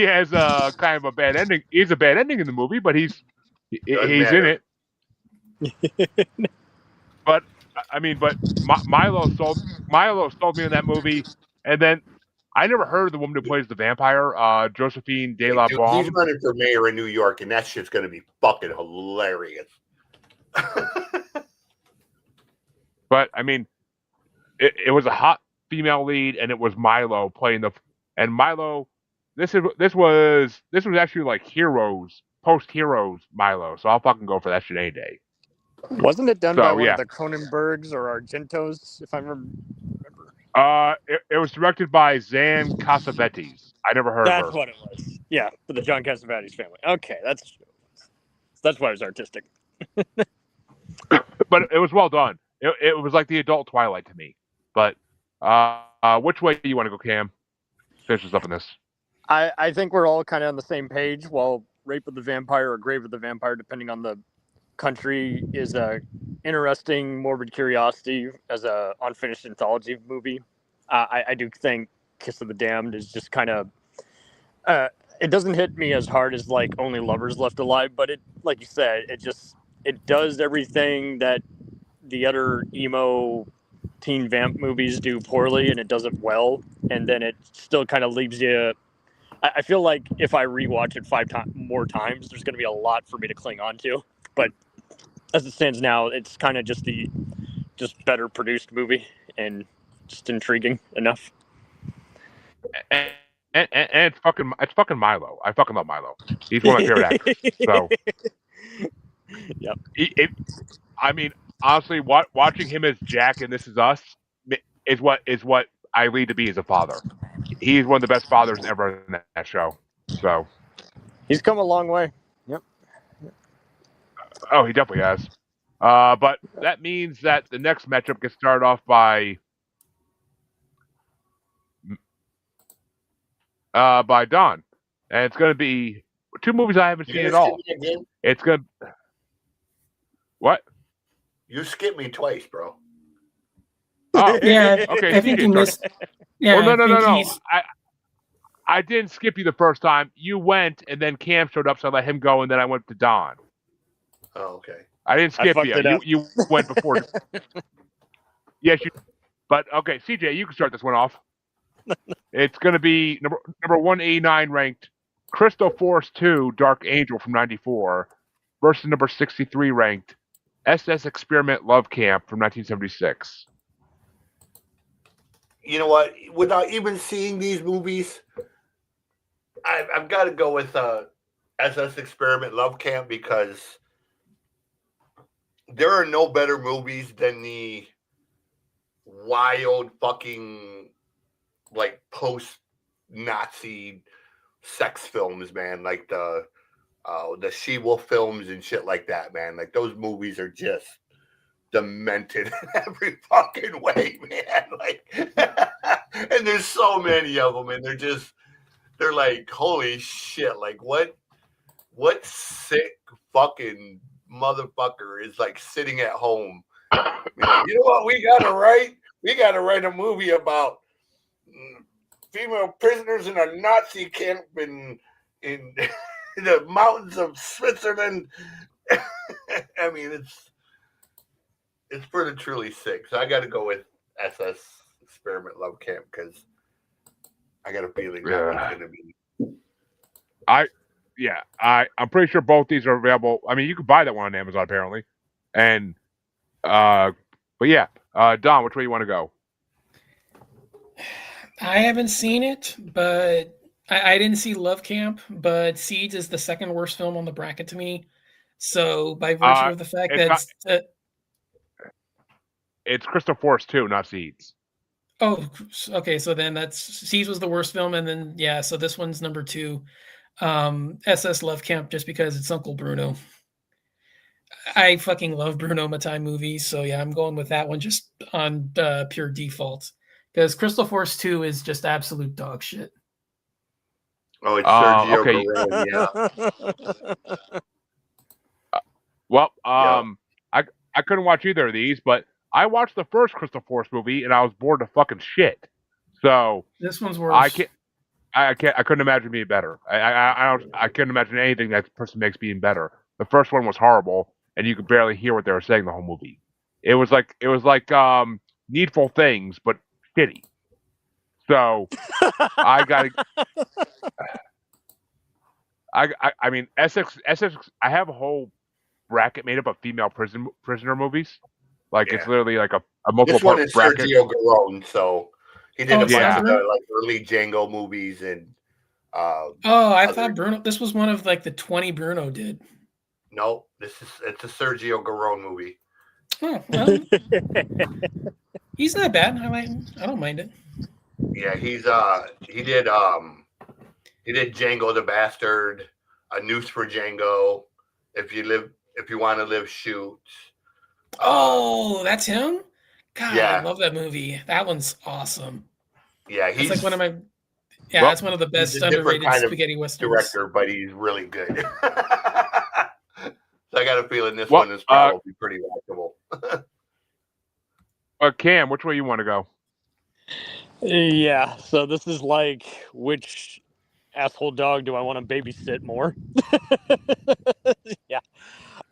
[SPEAKER 1] has a kind of a bad ending. He's a bad ending in the movie, but he's in it. But I mean, Milo sold me in that movie, and then I never heard of the woman who plays the vampire, Josephine De La Baum.
[SPEAKER 3] He's running for mayor in New York, and that shit's gonna be fucking hilarious.
[SPEAKER 1] But I mean, it was a hot female lead, and it was Milo playing and Milo. This was actually like Heroes, post Heroes Milo. So I'll fucking go for that shit any day.
[SPEAKER 4] Wasn't it done by one of the Cronenbergs or Argentos, if I remember?
[SPEAKER 1] It was directed by Zan Cassavetes. I never heard of her.
[SPEAKER 4] That's what it was. Yeah, for the John Cassavetes family. Okay, that's why it was artistic.
[SPEAKER 1] But it was well done. It was like the adult Twilight to me. But which way do you want to go, Cam? Finish us up in this.
[SPEAKER 4] I think we're all kind of on the same page. While Rape of the Vampire or Grave of the Vampire, depending on the country, is a interesting morbid curiosity as a unfinished anthology movie. I do think Kiss of the Damned is just kind of it doesn't hit me as hard as like Only Lovers Left Alive, but it, like you said, it does everything that the other emo teen vamp movies do poorly, and it does it well, and then it still kind of leaves you. I feel like if I rewatch it more times, there's going to be a lot for me to cling on to. But as it stands now, it's kind of just better produced movie and just intriguing enough.
[SPEAKER 1] And it's fucking Milo. I fucking love Milo. He's one of my favorite actors. So,
[SPEAKER 4] yep.
[SPEAKER 1] I mean, honestly, watching him as Jack and This Is Us is what I lead to be as a father. He's one of the best fathers ever in that show. So
[SPEAKER 4] he's come a long way. Yep.
[SPEAKER 1] Oh, he definitely has. But that means that the next matchup gets started off by Don, and it's going to be two movies I haven't seen at all. It's going to what?
[SPEAKER 3] You skipped me twice, bro.
[SPEAKER 1] Oh,
[SPEAKER 2] Yeah,
[SPEAKER 1] okay.
[SPEAKER 2] I think he missed. Yeah,
[SPEAKER 1] well, no.
[SPEAKER 2] He's...
[SPEAKER 1] I didn't skip you the first time. You went, and then Cam showed up, so I let him go, and then I went to Don.
[SPEAKER 3] Oh, okay.
[SPEAKER 1] I didn't skip you. You went before. Yes, you. But okay, CJ, you can start this one off. It's going to be number 189 ranked Crystal Force 2 Dark Angel from '94 versus number 63 ranked SS Experiment Love Camp from 1976.
[SPEAKER 3] You know what? Without even seeing these movies, I've got to go with SS Experiment Love Camp because there are no better movies than the wild fucking like post-Nazi sex films, man. Like the She-Wolf films and shit like that, man. Like those movies are just demented in every fucking way, man. Like, and there's so many of them, and they're like, holy shit! Like, what sick fucking motherfucker is like sitting at home? You know what? We gotta write a movie about female prisoners in a Nazi camp in the mountains of Switzerland. I mean, it's pretty truly sick. So I got to go with SS Experiment Love Camp because I got a feeling that one's going to be.
[SPEAKER 1] I'm pretty sure both these are available. I mean, you can buy that one on Amazon apparently, and but yeah, Don, which way you want to go?
[SPEAKER 2] I haven't seen it, but I didn't see Love Camp, but Seeds is the second worst film on the bracket to me. So by virtue of the fact that
[SPEAKER 1] it's Crystal Force 2, not Seeds.
[SPEAKER 2] Oh, okay. So then that's Seeds was the worst film, and then yeah, so this one's number 2, SS Love Camp, just because it's Uncle Bruno. I fucking love Bruno Mattei movies, so yeah, I'm going with that one just on pure default. Because Crystal Force 2 is just absolute dog shit.
[SPEAKER 3] Oh, it's Sergio Garone, yeah.
[SPEAKER 1] Well, I couldn't watch either of these, but I watched the first Crystal Force movie and I was bored to fucking shit. So
[SPEAKER 2] this one's worse.
[SPEAKER 1] I couldn't imagine being better. I couldn't imagine anything that person makes being better. The first one was horrible, and you could barely hear what they were saying the whole movie. It was like Needful Things, but shitty. So I gotta. I mean, Essex. I have a whole bracket made up of female prisoner movies. Like it's literally like a multiple part bracket. This one is
[SPEAKER 3] Sergio Garone, so he did a bunch of the like early Django movies and.
[SPEAKER 2] I thought Bruno. This was one of like the 20 Bruno did.
[SPEAKER 3] No, it's a Sergio Garone movie.
[SPEAKER 2] Oh, well, he's not bad. I don't mind it.
[SPEAKER 3] Yeah, he did Django the Bastard, A Noose for Django, If You Want to Live, Shoot.
[SPEAKER 2] Oh, that's him? God, I love that movie. That one's awesome.
[SPEAKER 3] Yeah,
[SPEAKER 2] he's like one of my. Yeah, that's one of the best underrated spaghetti westerns.
[SPEAKER 3] Director, but he's really good. So I got a feeling this one is probably pretty watchable.
[SPEAKER 1] Cam, which way you want to go?
[SPEAKER 4] Yeah, so this is like which asshole dog, do I want to babysit more? Yeah.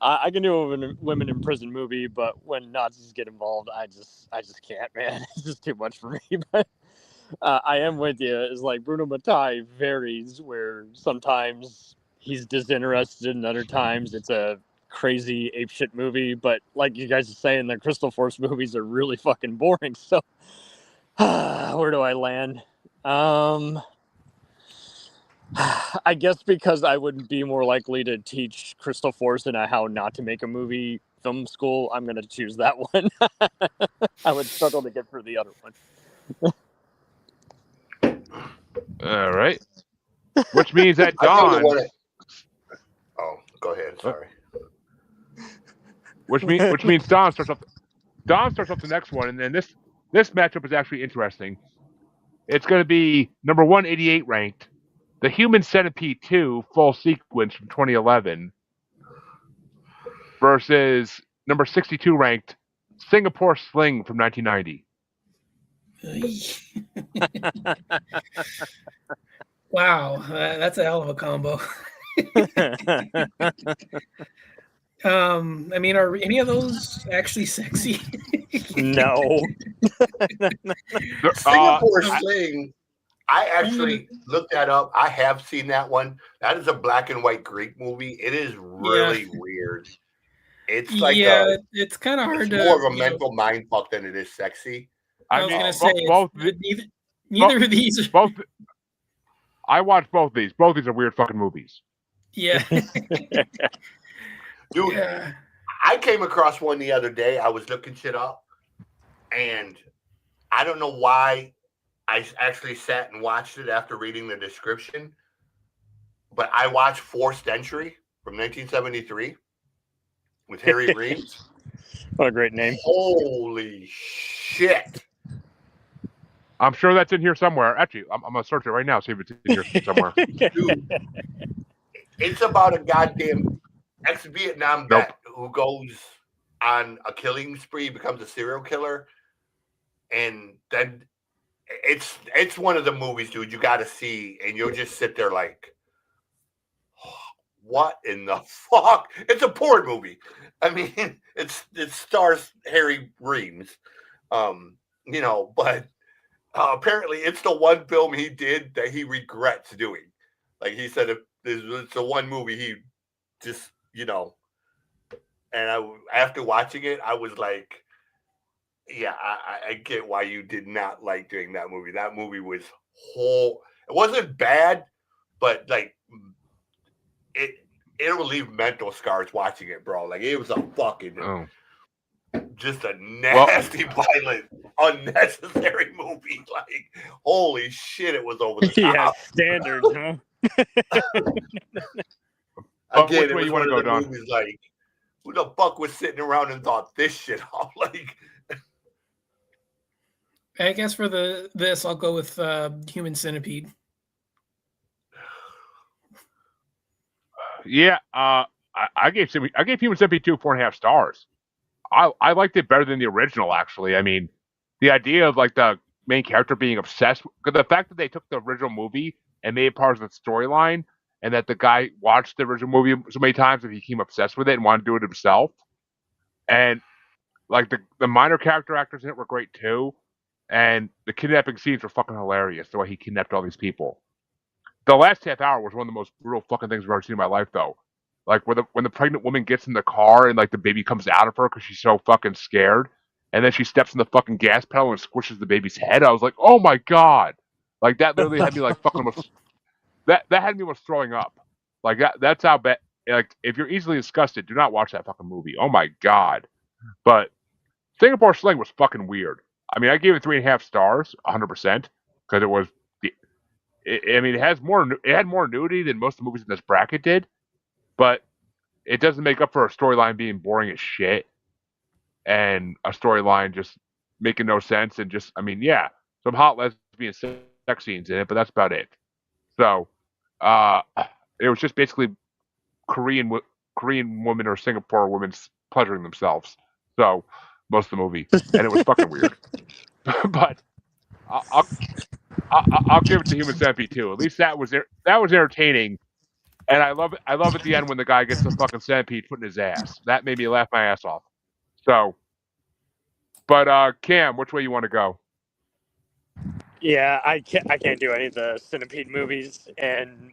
[SPEAKER 4] I can do a women in prison movie, but when Nazis get involved, I just can't, man. It's just too much for me. But I am with you. It's like Bruno Mattei varies, where sometimes he's disinterested, and other times it's a crazy apeshit movie. But like you guys are saying, the Crystal Force movies are really fucking boring. So where do I land? I guess because I would be more likely to teach Crystal Force in a how not to make a movie film school, I'm going to choose that one. I would struggle to get through the other one.
[SPEAKER 1] All right. Which means that
[SPEAKER 3] I tell you
[SPEAKER 1] Don.
[SPEAKER 3] what. Oh, go ahead. Sorry.
[SPEAKER 1] Which means Don starts off. Don starts off the next one, and then this matchup is actually interesting. It's going to be number 188 ranked, The Human Centipede 2 full sequence from 2011 versus number 62 ranked Singapore Sling from 1990.
[SPEAKER 2] Wow, that's a hell of a combo. I mean, are any of those actually sexy?
[SPEAKER 4] No.
[SPEAKER 3] Singapore Sling. I actually looked that up. I have seen that one. That is a black and white Greek movie. It is really weird. It's like
[SPEAKER 2] it's kind of hard to.
[SPEAKER 3] More of a mental mind fuck than it is sexy.
[SPEAKER 2] I was gonna say neither of these.
[SPEAKER 1] Both. I watched both of these. Both of these are weird fucking movies.
[SPEAKER 2] Yeah.
[SPEAKER 3] Dude, I came across one the other day. I was looking shit up, and I don't know why I actually sat and watched it after reading the description, but I watched Forced Entry from 1973 with Harry Reeves.
[SPEAKER 4] What a great name.
[SPEAKER 3] Holy shit.
[SPEAKER 1] I'm sure that's in here somewhere. Actually, I'm going to search it right now, see if it's in here somewhere.
[SPEAKER 3] Dude, it's about a goddamn ex-Vietnam vet who goes on a killing spree, becomes a serial killer, and then it's one of the movies, dude, you got to see, and you'll just sit there like, what in the fuck? It's a porn movie. I mean, it stars Harry Reeves, but apparently it's the one film he did that he regrets doing. Like he said, it's the one movie he just, and after watching it, I was like, yeah, I get why you did not like doing that movie. That movie was it wasn't bad, but like it will leave mental scars watching it, bro. Like it was a fucking just a nasty, violent, unnecessary movie. Like, holy shit, it was over the top.
[SPEAKER 4] Yeah, standards, huh?
[SPEAKER 3] Again, it was one of the movies like, who the fuck was sitting around and thought this shit up? Like,
[SPEAKER 2] I guess for this, I'll go with Human Centipede.
[SPEAKER 1] Yeah, I gave Human Centipede 2 4.5 stars. I liked it better than the original, actually. I mean, the idea of like the main character being obsessed with the fact that they took the original movie and made it part of the storyline, and that the guy watched the original movie so many times that he became obsessed with it and wanted to do it himself. And like the minor character actors in it were great too. And the kidnapping scenes were fucking hilarious, the way he kidnapped all these people. The last half hour was one of the most brutal fucking things I've ever seen in my life, though. Like when the pregnant woman gets in the car and like the baby comes out of her because she's so fucking scared, and then she steps in the fucking gas pedal and squishes the baby's head. I was like, oh my god! Like that literally had me like fucking almost. That had me almost throwing up. Like that's how bad. Like if you're easily disgusted, do not watch that fucking movie. Oh my god! But Singapore Sling was fucking weird. I mean, I gave it 3.5 stars, 100%, because it was. It had more nudity than most of the movies in this bracket did, but it doesn't make up for a storyline being boring as shit, and a storyline just making no sense, and just, I mean, yeah, some hot lesbian sex scenes in it, but that's about it. So, it was just basically Korean women or Singapore women pleasuring themselves. So, most of the movie, and it was fucking weird. But I'll give it to Human Centipede too. At least that was entertaining, and I love it. I love at the end when the guy gets the fucking centipede put in his ass. That made me laugh my ass off. So, but Cam, which way you want to go?
[SPEAKER 4] Yeah, I can't do any of the Centipede movies, and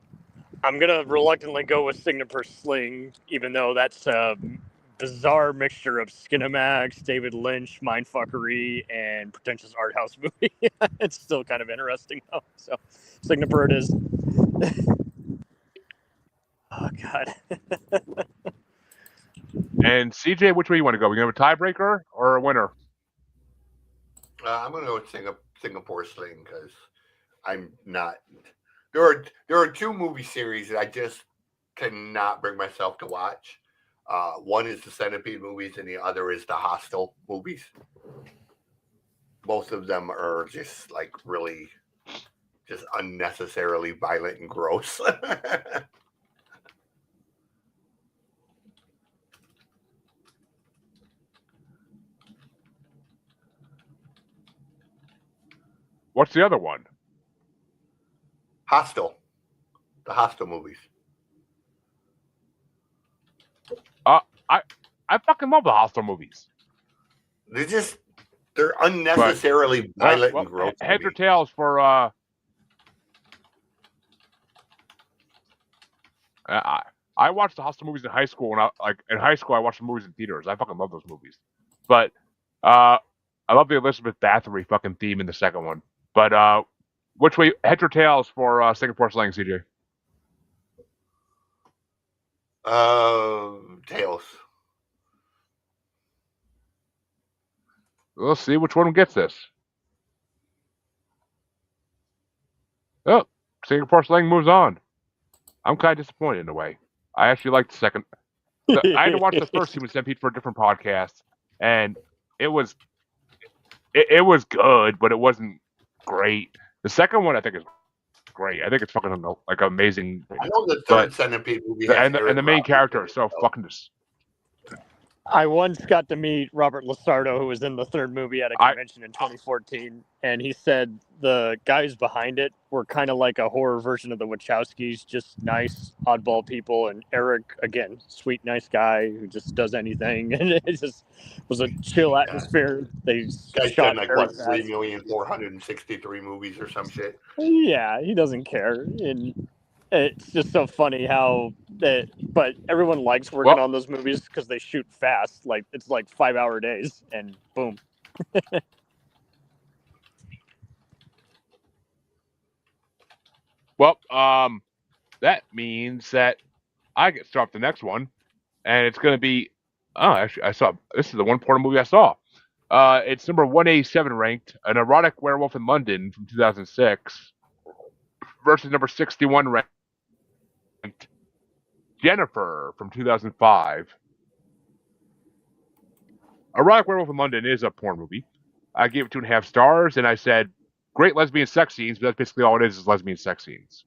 [SPEAKER 4] I'm gonna reluctantly go with Signature Sling, even though that's a bizarre mixture of Skinamax, David Lynch, mindfuckery, and pretentious art house movie. It's still kind of interesting though. So, Signature it is. Oh God.
[SPEAKER 1] And CJ, which way you want to go? We gonna have a tiebreaker or a winner?
[SPEAKER 3] I'm gonna go with Singapore Sling because I'm not. There are two movie series that I just cannot bring myself to watch. One is the Centipede movies, and the other is the Hostel movies. Both of them are just like really, just unnecessarily violent and gross.
[SPEAKER 1] What's the other one?
[SPEAKER 3] Hostel. The Hostel movies.
[SPEAKER 1] I fucking love the Hostel movies.
[SPEAKER 3] They're unnecessarily violent and gross.
[SPEAKER 1] Heads or tails for I watched the Hostel movies in high school. When in high school, I watched the movies in theaters. I fucking love those movies. But I love the Elizabeth Bathory fucking theme in the second one. But which way, heads or tails for Singapore Sling, CJ?
[SPEAKER 3] Tails.
[SPEAKER 1] We'll see which one gets this. Oh, Singapore Sling moves on. I'm kind of disappointed in a way. I actually liked the second. I had to watch the first Human Centipede for a different podcast, and it was good, but it wasn't great. The second one I think is great. I think it's fucking like amazing.
[SPEAKER 3] I know the third Centipede movie
[SPEAKER 1] and the main character is so fucking just.
[SPEAKER 4] I once got to meet Robert Lasardo, who was in the third movie at a convention in 2014, and he said the guys behind it were kind of like a horror version of the Wachowskis, just nice, oddball people. And Eric, again, sweet, nice guy who just does anything, and it just was a chill atmosphere. They shot
[SPEAKER 3] like what 3,463 movies or some shit.
[SPEAKER 4] Yeah, he doesn't care, and it's just so funny how that. But everyone likes working on those movies because they shoot fast. Like it's like 5-hour days, and boom.
[SPEAKER 1] Well, that means that I get to start the next one, and it's going to be. Oh, actually, this is the one porno movie I saw. It's number 187 ranked, An Erotic Werewolf in London from 2006, versus number 61 ranked, Jennifer from 2005. Erotic Werewolf in London is a porn movie. I gave it 2.5 stars, and I said, great lesbian sex scenes, but that's basically all it is lesbian sex scenes.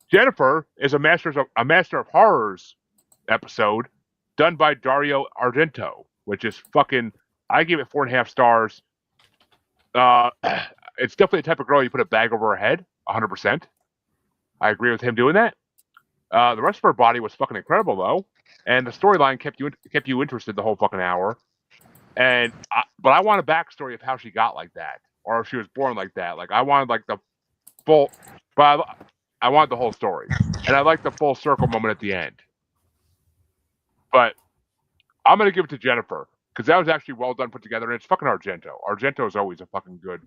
[SPEAKER 1] Jennifer is a Master of Horrors episode done by Dario Argento, which is fucking. I give it 4.5 stars. It's definitely the type of girl you put a bag over her head, 100%. I agree with him doing that. The rest of her body was fucking incredible though, and the storyline kept you interested the whole fucking hour. But I want a backstory of how she got like that, or if she was born like that. Like I wanted like the full, but I wanted the whole story, and I like the full circle moment at the end. But I'm gonna give it to Jennifer because that was actually well done, put together, and it's fucking Argento. Argento is always a fucking good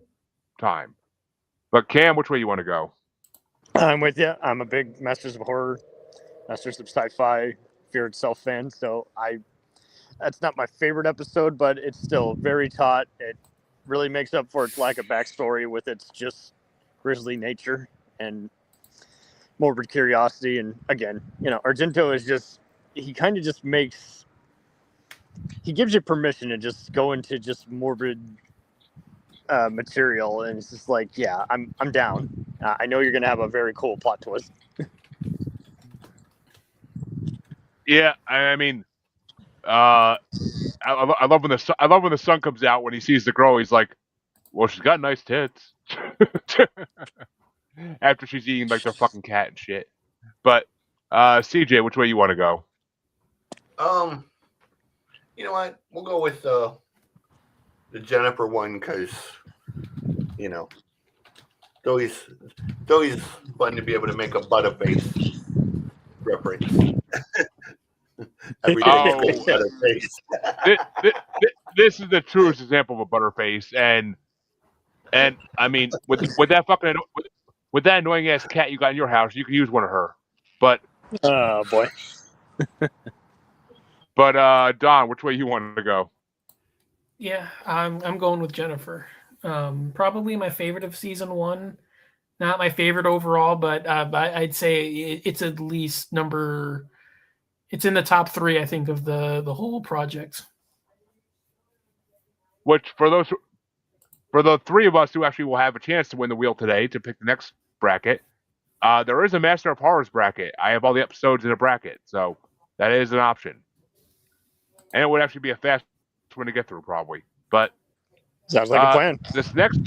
[SPEAKER 1] time. But Cam, which way you want to go?
[SPEAKER 4] I'm with you. I'm a big Masters of Horror, Masters of Sci-Fi, Fear Itself fan. So that's not my favorite episode, but it's still very taut. It really makes up for its lack of backstory with its just grisly nature and morbid curiosity. And again, Argento is he kind of just he gives you permission to just go into just morbid material, and it's just like, yeah, I'm down. I know you're gonna have a very cool plot twist.
[SPEAKER 1] Yeah, I mean, I love when the sun comes out when he sees the girl. He's like, Well, she's got nice tits. After she's eating like their fucking cat and shit. But CJ, which way you want to go?
[SPEAKER 3] You know what? We'll go with the Jennifer one because you know it's always fun to be able to make a Butterface reference. Every day,
[SPEAKER 1] Oh.
[SPEAKER 3] Butterface.
[SPEAKER 1] This is the truest example of a butterface, and I mean, with that fucking with that annoying ass cat you got in your house, you can use one of her. But
[SPEAKER 4] Oh boy.
[SPEAKER 1] Don, which way you want to go?
[SPEAKER 2] Yeah, I'm going with Jennifer. Probably my favorite of season 1. Not my favorite overall, but I'd say it's at least number. It's in the top 3, I think, of the whole project.
[SPEAKER 1] Which for the 3 of us who actually will have a chance to win the wheel today to pick the next bracket, there is a Master of Horrors bracket. I have all the episodes in a bracket, so that is an option. And it would actually be a fast one to get through, probably. But
[SPEAKER 4] Sounds like a plan.
[SPEAKER 1] this next,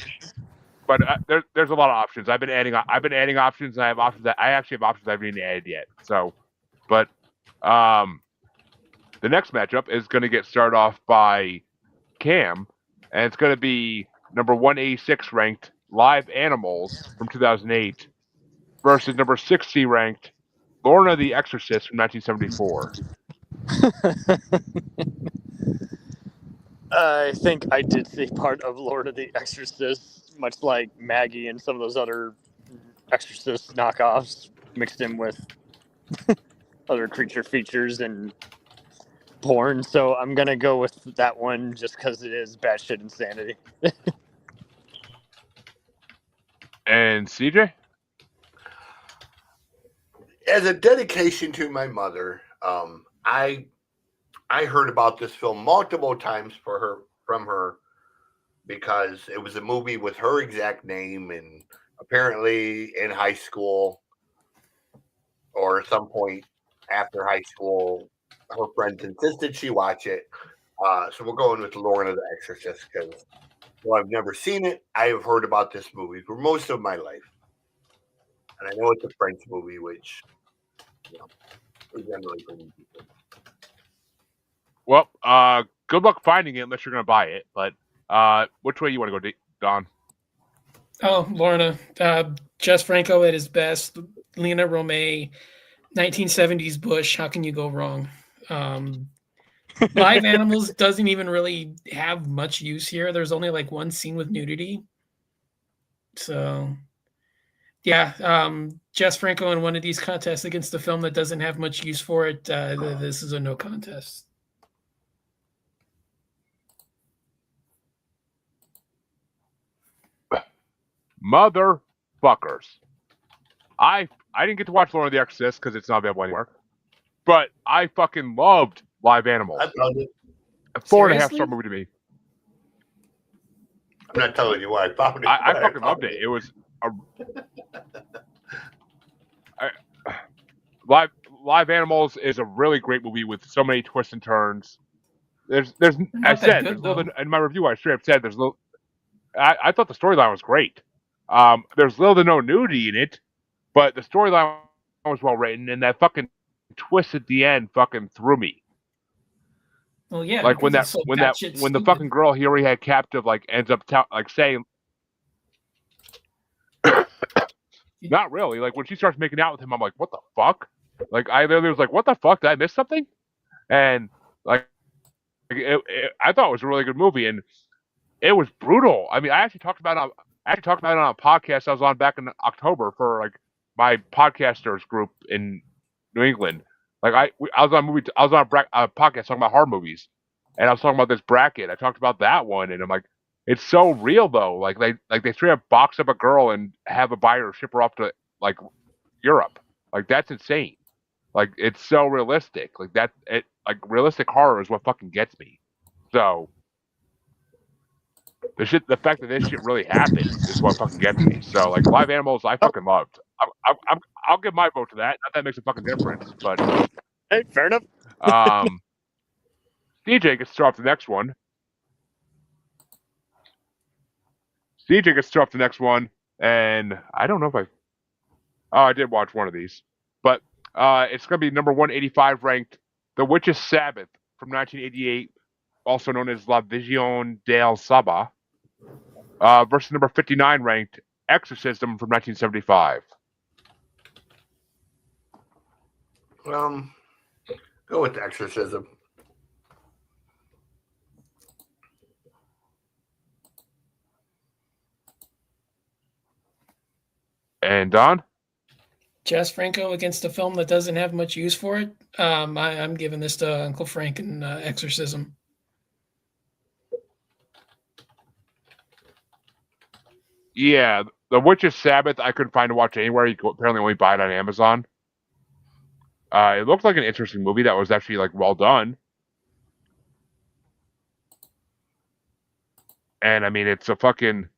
[SPEAKER 1] but there's a lot of options. I've been adding options. And I have options that I actually have options I haven't even added yet. So, but the next matchup is going to get started off by Cam, and it's going to be number 186 ranked Live Animals from 2008 versus number 60 ranked Lorna the Exorcist from 1974.
[SPEAKER 4] I think I did see part of Lord of the Exorcist, much like Maggie and some of those other Exorcist knockoffs, mixed in with other creature features and porn. So I'm gonna go with that one just because it is batshit insanity.
[SPEAKER 1] And CJ?
[SPEAKER 3] As a dedication to my mother, I heard about this film multiple times from her because it was a movie with her exact name, and apparently in high school or at some point after high school, her friends insisted she watch it. So we're going with Lorna the Exorcist because while I've never seen it, I have heard about this movie for most of my life, and I know it's a French movie, which is generally pretty decent.
[SPEAKER 1] Well, good luck finding it unless you're going to buy it. But which way you want to go, Don?
[SPEAKER 2] Oh, Lorna. Jess Franco at his best. Lena Romay, 1970s Bush. How can you go wrong? Live Animals doesn't even really have much use here. There's only like one scene with nudity. So, yeah, Jess Franco in one of these contests against a film that doesn't have much use for it. This is a no contest.
[SPEAKER 1] Motherfuckers. I didn't get to watch Lorna the Exorcist because it's not available anywhere. But I fucking loved Live Animals.
[SPEAKER 3] I found it.
[SPEAKER 1] A 4.5
[SPEAKER 2] Seriously?
[SPEAKER 1] star movie to me.
[SPEAKER 3] I'm not telling you why I found it.
[SPEAKER 1] I fucking loved it. It was Live Animals is a really great movie with so many twists and turns. There's I said there's little, in my review I straight up said there's little. I thought the storyline was great. There's little to no nudity in it, but the storyline was well written, and that fucking twist at the end fucking threw me.
[SPEAKER 2] Well, yeah,
[SPEAKER 1] like when
[SPEAKER 2] because
[SPEAKER 1] when
[SPEAKER 2] it's so batshit
[SPEAKER 1] when the
[SPEAKER 2] stupid.
[SPEAKER 1] fucking girl he already had captive like ends up like saying, not really. Like when she starts making out with him, I'm like, what the fuck? Like I literally was like, what the fuck? Did I miss something? And like, I thought it was a really good movie, and it was brutal. I mean, I actually talked about it on a podcast I was on back in October for like my podcasters group in New England. Like I was on a podcast talking about horror movies, and I was talking about this bracket. I talked about that one, and I'm like, it's so real though. Like they straight up box up a girl and have a buyer ship her off to like Europe. Like that's insane. Like it's so realistic. Like realistic horror is what fucking gets me. So the fact that this shit really happened is what fucking gets me. So like Live Animals, I fucking loved. I'll give my vote to that. Not that it makes a fucking difference, but
[SPEAKER 4] Hey, fair enough.
[SPEAKER 1] DJ gets to start off the next one. CJ gets to start off the next one, and I don't know if I did watch one of these, but it's going to be number 185 ranked, The Witch's Sabbath from 1988, also known as La Visión del Saba, versus number 59 ranked, Exorcism from 1975.
[SPEAKER 3] Go with Exorcism.
[SPEAKER 1] And Don?
[SPEAKER 2] Jess Franco against a film that doesn't have much use for it. I'm giving this to Uncle Frank and Exorcism.
[SPEAKER 1] Yeah, The Witch's Sabbath I couldn't find to watch anywhere. You could apparently only buy it on Amazon. It looked like an interesting movie that was actually like well done. And I mean, it's a fucking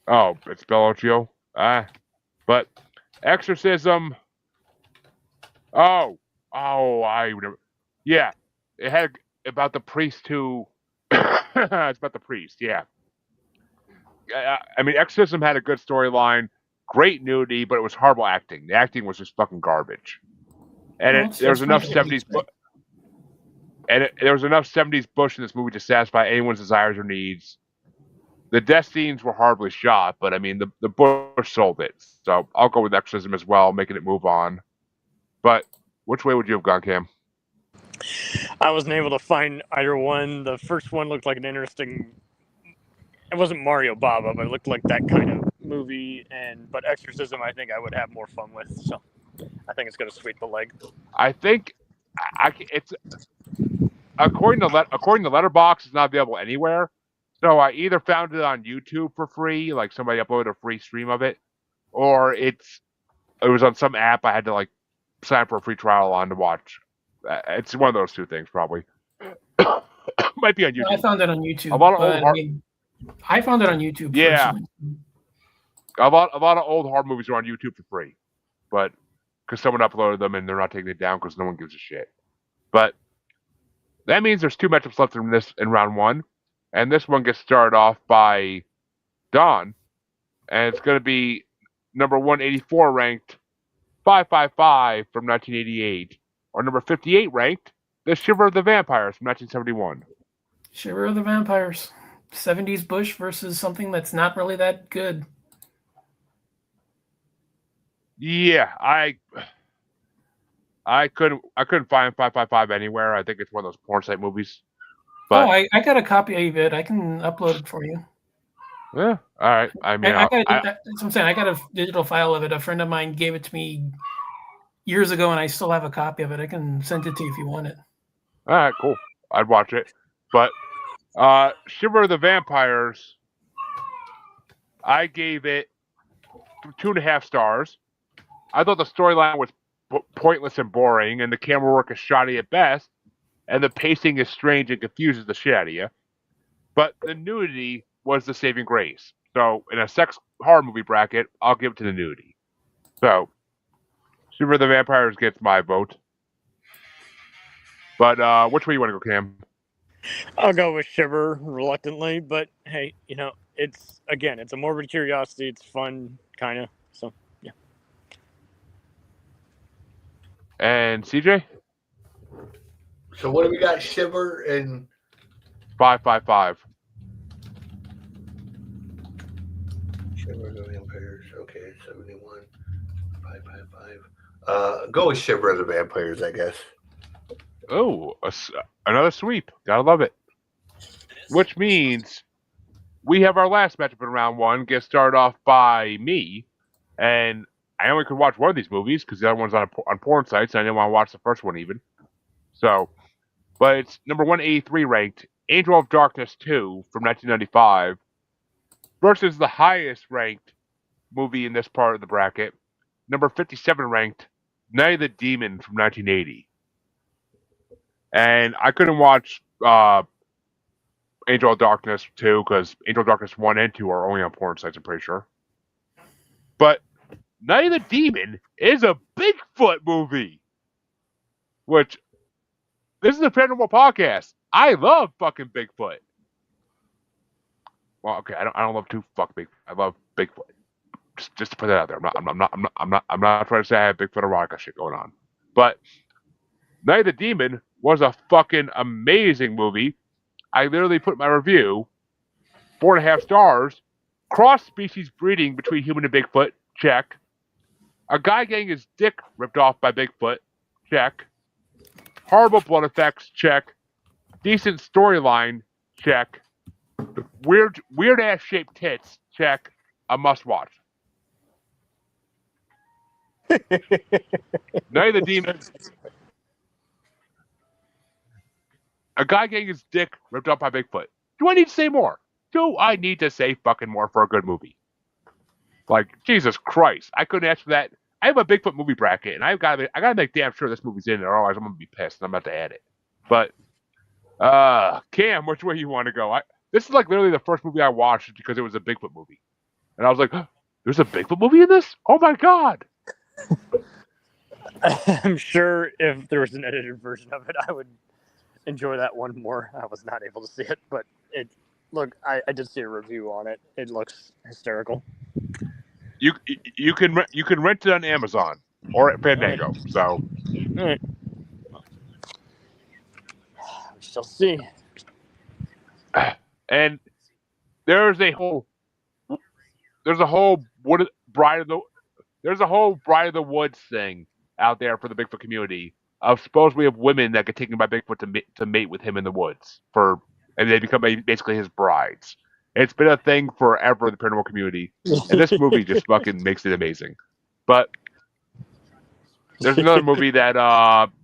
[SPEAKER 1] it's Bellocchio. But Exorcism. I remember. Yeah, it had about the priest who. It's about the priest. Yeah. I mean, Exorcism had a good storyline, great nudity, but it was horrible acting. The acting was just fucking garbage. And there was enough 70s, there was enough 70s bush in this movie to satisfy anyone's desires or needs. The death scenes were horribly shot, but I mean, the bush sold it. So I'll go with Exorcism as well, making it move on. But which way would you have gone, Cam?
[SPEAKER 4] I wasn't able to find either one. The first one looked like an interesting. It wasn't Mario Baba, but it looked like that kind of movie. But Exorcism, I think I would have more fun with. So I think it's going to sweep the leg.
[SPEAKER 1] I think it's according to Letterboxd, it's not available anywhere. So I either found it on YouTube for free, like somebody uploaded a free stream of it, or it was on some app I had to like sign up for a free trial on to watch. It's one of those two things, probably. Might be on YouTube.
[SPEAKER 2] I found it on YouTube.
[SPEAKER 1] A lot of old
[SPEAKER 2] I found it on YouTube.
[SPEAKER 1] Yeah,
[SPEAKER 2] personally.
[SPEAKER 1] a lot of old horror movies are on YouTube for free, but because someone uploaded them and they're not taking it down because no one gives a shit. But that means there's two matchups left in round one, and this one gets started off by Don, and it's going to be number 184 ranked 555 from 1988, or number 58 ranked The Shiver of the Vampires from 1971.
[SPEAKER 2] Shiver of the Vampires. 70s Bush versus something that's not really that good.
[SPEAKER 1] Yeah, I couldn't find 555 anywhere. I think it's one of those porn site movies. But
[SPEAKER 2] I got a copy of it. I can upload it for you.
[SPEAKER 1] Yeah, all right. I mean,
[SPEAKER 2] that's what I'm saying. I got a digital file of it. A friend of mine gave it to me years ago, and I still have a copy of it. I can send it to you if you want it.
[SPEAKER 1] All right, cool. I'd watch it. But Shiver of the Vampires, I gave it 2.5 stars. I thought the storyline was pointless and boring, and the camera work is shoddy at best, and the pacing is strange and confuses the shit out of you. But the nudity was the saving grace. So in a sex horror movie bracket, I'll give it to the nudity. So Shiver of the Vampires gets my vote. But which way you want to go, Cam?
[SPEAKER 4] I'll go with Shiver reluctantly, but hey, it's a morbid curiosity. It's fun, kind of. So yeah.
[SPEAKER 1] And CJ?
[SPEAKER 3] So what do we got? Shiver and
[SPEAKER 1] 555.
[SPEAKER 3] Shiver of the Vampires. Okay, 71. 555. Go with Shiver of the Vampires, I guess.
[SPEAKER 1] Oh, another sweep. Gotta love it. Which means we have our last matchup in round one. Get started off by me, and I only could watch one of these movies because the other one's on porn sites. And I didn't want to watch the first one even. So, but it's number 183 ranked Angel of Darkness 2 from 1995 versus the highest ranked movie in this part of the bracket, number 57 ranked Night of the Demon from 1980. And I couldn't watch Angel of Darkness 2 because Angel of Darkness 1 and 2 are only on porn sites, I'm pretty sure. But Night of the Demon is a Bigfoot movie. Which, this is a paranormal podcast. I love fucking Bigfoot. Well, okay, I don't love to fuck Bigfoot. I love Bigfoot. Just to put that out there. I'm not trying to say I have Bigfoot erotica shit going on. But Night of the Demon was a fucking amazing movie. I literally put my review 4.5 stars. Cross species breeding between human and Bigfoot, check. A guy getting his dick ripped off by Bigfoot, check. Horrible blood effects, check. Decent storyline, check. Weird ass shaped tits, check. A must watch. Night of the Demon. A guy getting his dick ripped off by Bigfoot. Do I need to say more? Do I need to say fucking more for a good movie? Like, Jesus Christ. I couldn't ask for that. I have a Bigfoot movie bracket, and I gotta make damn sure this movie's in there, otherwise I'm gonna be pissed and I'm about to add it. But Cam, which way you want to go? This is like literally the first movie I watched because it was a Bigfoot movie. And I was like, there's a Bigfoot movie in this? Oh my god.
[SPEAKER 4] I'm sure if there was an edited version of it, I would enjoy that one more. I was not able to see it, but I did see a review on it. It looks hysterical.
[SPEAKER 1] You can rent it on Amazon or at Fandango. So
[SPEAKER 4] All right. We shall see.
[SPEAKER 1] And there's a whole Bride of the Woods thing out there for the Bigfoot community of supposedly of women that get taken by Bigfoot to mate with him in the woods and they become basically his brides. It's been a thing forever in the paranormal community, and this movie just fucking makes it amazing. But there's another movie that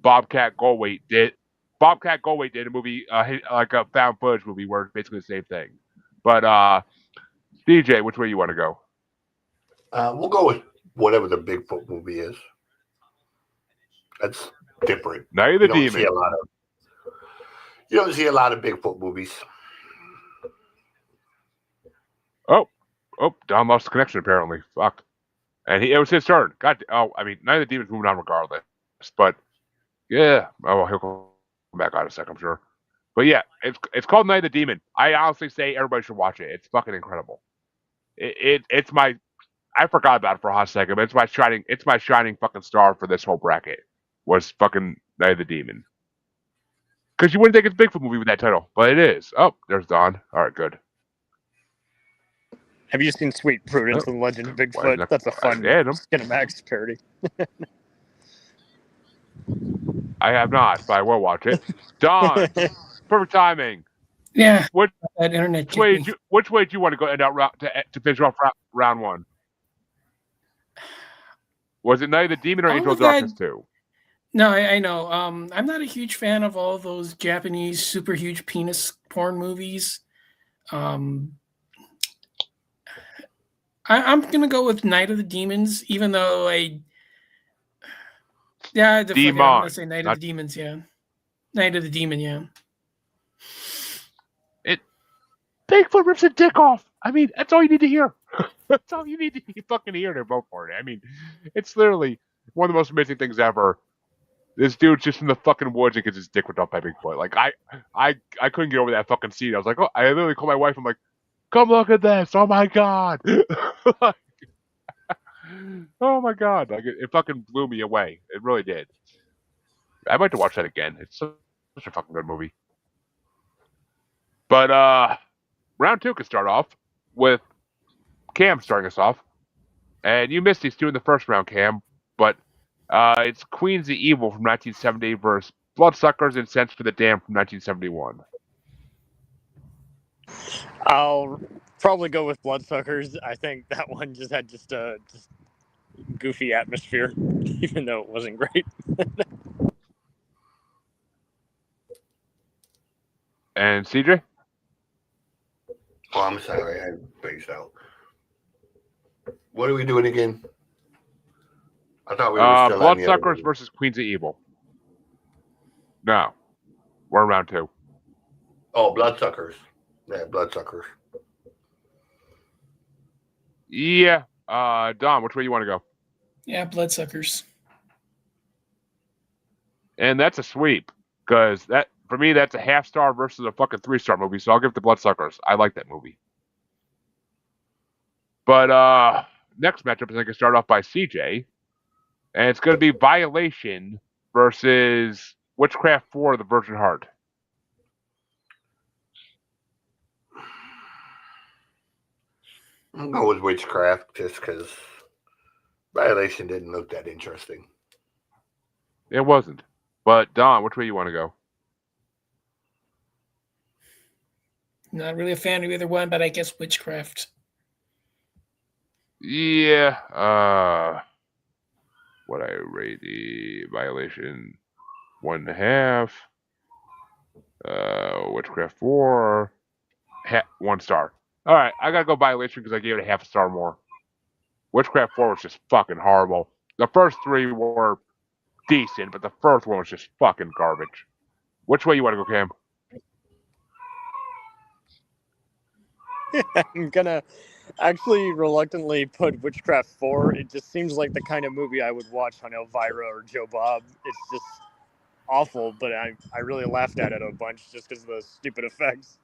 [SPEAKER 1] Bobcat Goldthwait did. Bobcat Goldthwait did a movie, like a found footage movie, where it's basically the same thing. But DJ, which way you want to go?
[SPEAKER 3] We'll go with whatever the Bigfoot movie is. That's different.
[SPEAKER 1] Night of the Demon.
[SPEAKER 3] You don't see a lot of Bigfoot movies.
[SPEAKER 1] Oh, Don lost the connection apparently. Fuck. And it was his turn. Night of the Demon's moving on regardless. But yeah, he'll come back on in a sec, I'm sure. But yeah, it's called Night of the Demon. I honestly say everybody should watch it. It's fucking incredible. It's my, I forgot about it for a hot second, but it's my shining fucking star for this whole bracket was fucking Night of the Demon. Because you wouldn't think it's a Bigfoot movie with that title, but it is. Oh, there's Don. All right, good.
[SPEAKER 4] Have you seen Sweet Prudence and the Legend of Bigfoot? That's a fun Skinamax parody.
[SPEAKER 1] I have not, but I will watch it. Don, perfect timing.
[SPEAKER 2] Yeah.
[SPEAKER 1] Which
[SPEAKER 2] way
[SPEAKER 1] do you want to go end out to finish off round one? Was it Night of the Demon or Angel of Darkness 2?
[SPEAKER 2] No, I know. I'm not a huge fan of all those Japanese super huge penis porn movies. I'm gonna go with Night of the Demons, even though I'm gonna say Night of the Demons. Yeah, Night of the Demon. Yeah.
[SPEAKER 1] Bigfoot rips a dick off. I mean, that's all you need to hear. That's all you need to fucking hear to vote for it. I mean, it's literally one of the most amazing things ever. This dude's just in the fucking woods and gets his dick ripped off by Bigfoot. Like I couldn't get over that fucking scene. I was like, I literally called my wife. I'm like, come look at this. Oh my god. Oh my god. Like it fucking blew me away. It really did. I'd like to watch that again. It's such a fucking good movie. But round 2 could start off with Cam starting us off. And you missed these two in the first round, Cam. But it's Queens of Evil from 1970 versus Bloodsuckers and Sense for the Damned from 1971.
[SPEAKER 4] I'll probably go with Bloodsuckers. I think that one just had just goofy atmosphere, even though it wasn't great.
[SPEAKER 1] And CJ?
[SPEAKER 3] Oh, I'm sorry, I spaced out. What are we doing again? I thought we were still
[SPEAKER 1] Bloodsuckers versus Queens of Evil. No, we're in round 2.
[SPEAKER 3] Oh, Bloodsuckers. Yeah, Bloodsuckers.
[SPEAKER 1] Yeah. Dom, which way you want to go?
[SPEAKER 2] Yeah, Bloodsuckers.
[SPEAKER 1] And that's a sweep, because that for me that's a half star versus a fucking 3-star movie. So I'll give it to Bloodsuckers. I like that movie. But next matchup is going to start off by CJ, and it's going to be Violation versus Witchcraft 4: The Virgin Heart.
[SPEAKER 3] I'm going with Witchcraft just because Violation didn't look that interesting.
[SPEAKER 1] It wasn't. But Don, which way you want to go?
[SPEAKER 2] Not really a fan of either one, but I guess Witchcraft.
[SPEAKER 1] Yeah. What I rate the Violation 1.5. Witchcraft 4. 1 star. All right, I gotta go Violation because I gave it a 0.5 star more. Witchcraft 4 was just fucking horrible. The first 3 were decent, but the first one was just fucking garbage. Which way you want to go, Cam?
[SPEAKER 4] I'm gonna actually reluctantly put Witchcraft 4. It just seems like the kind of movie I would watch on Elvira or Joe Bob. It's just awful, but I really laughed at it a bunch just because of the stupid effects.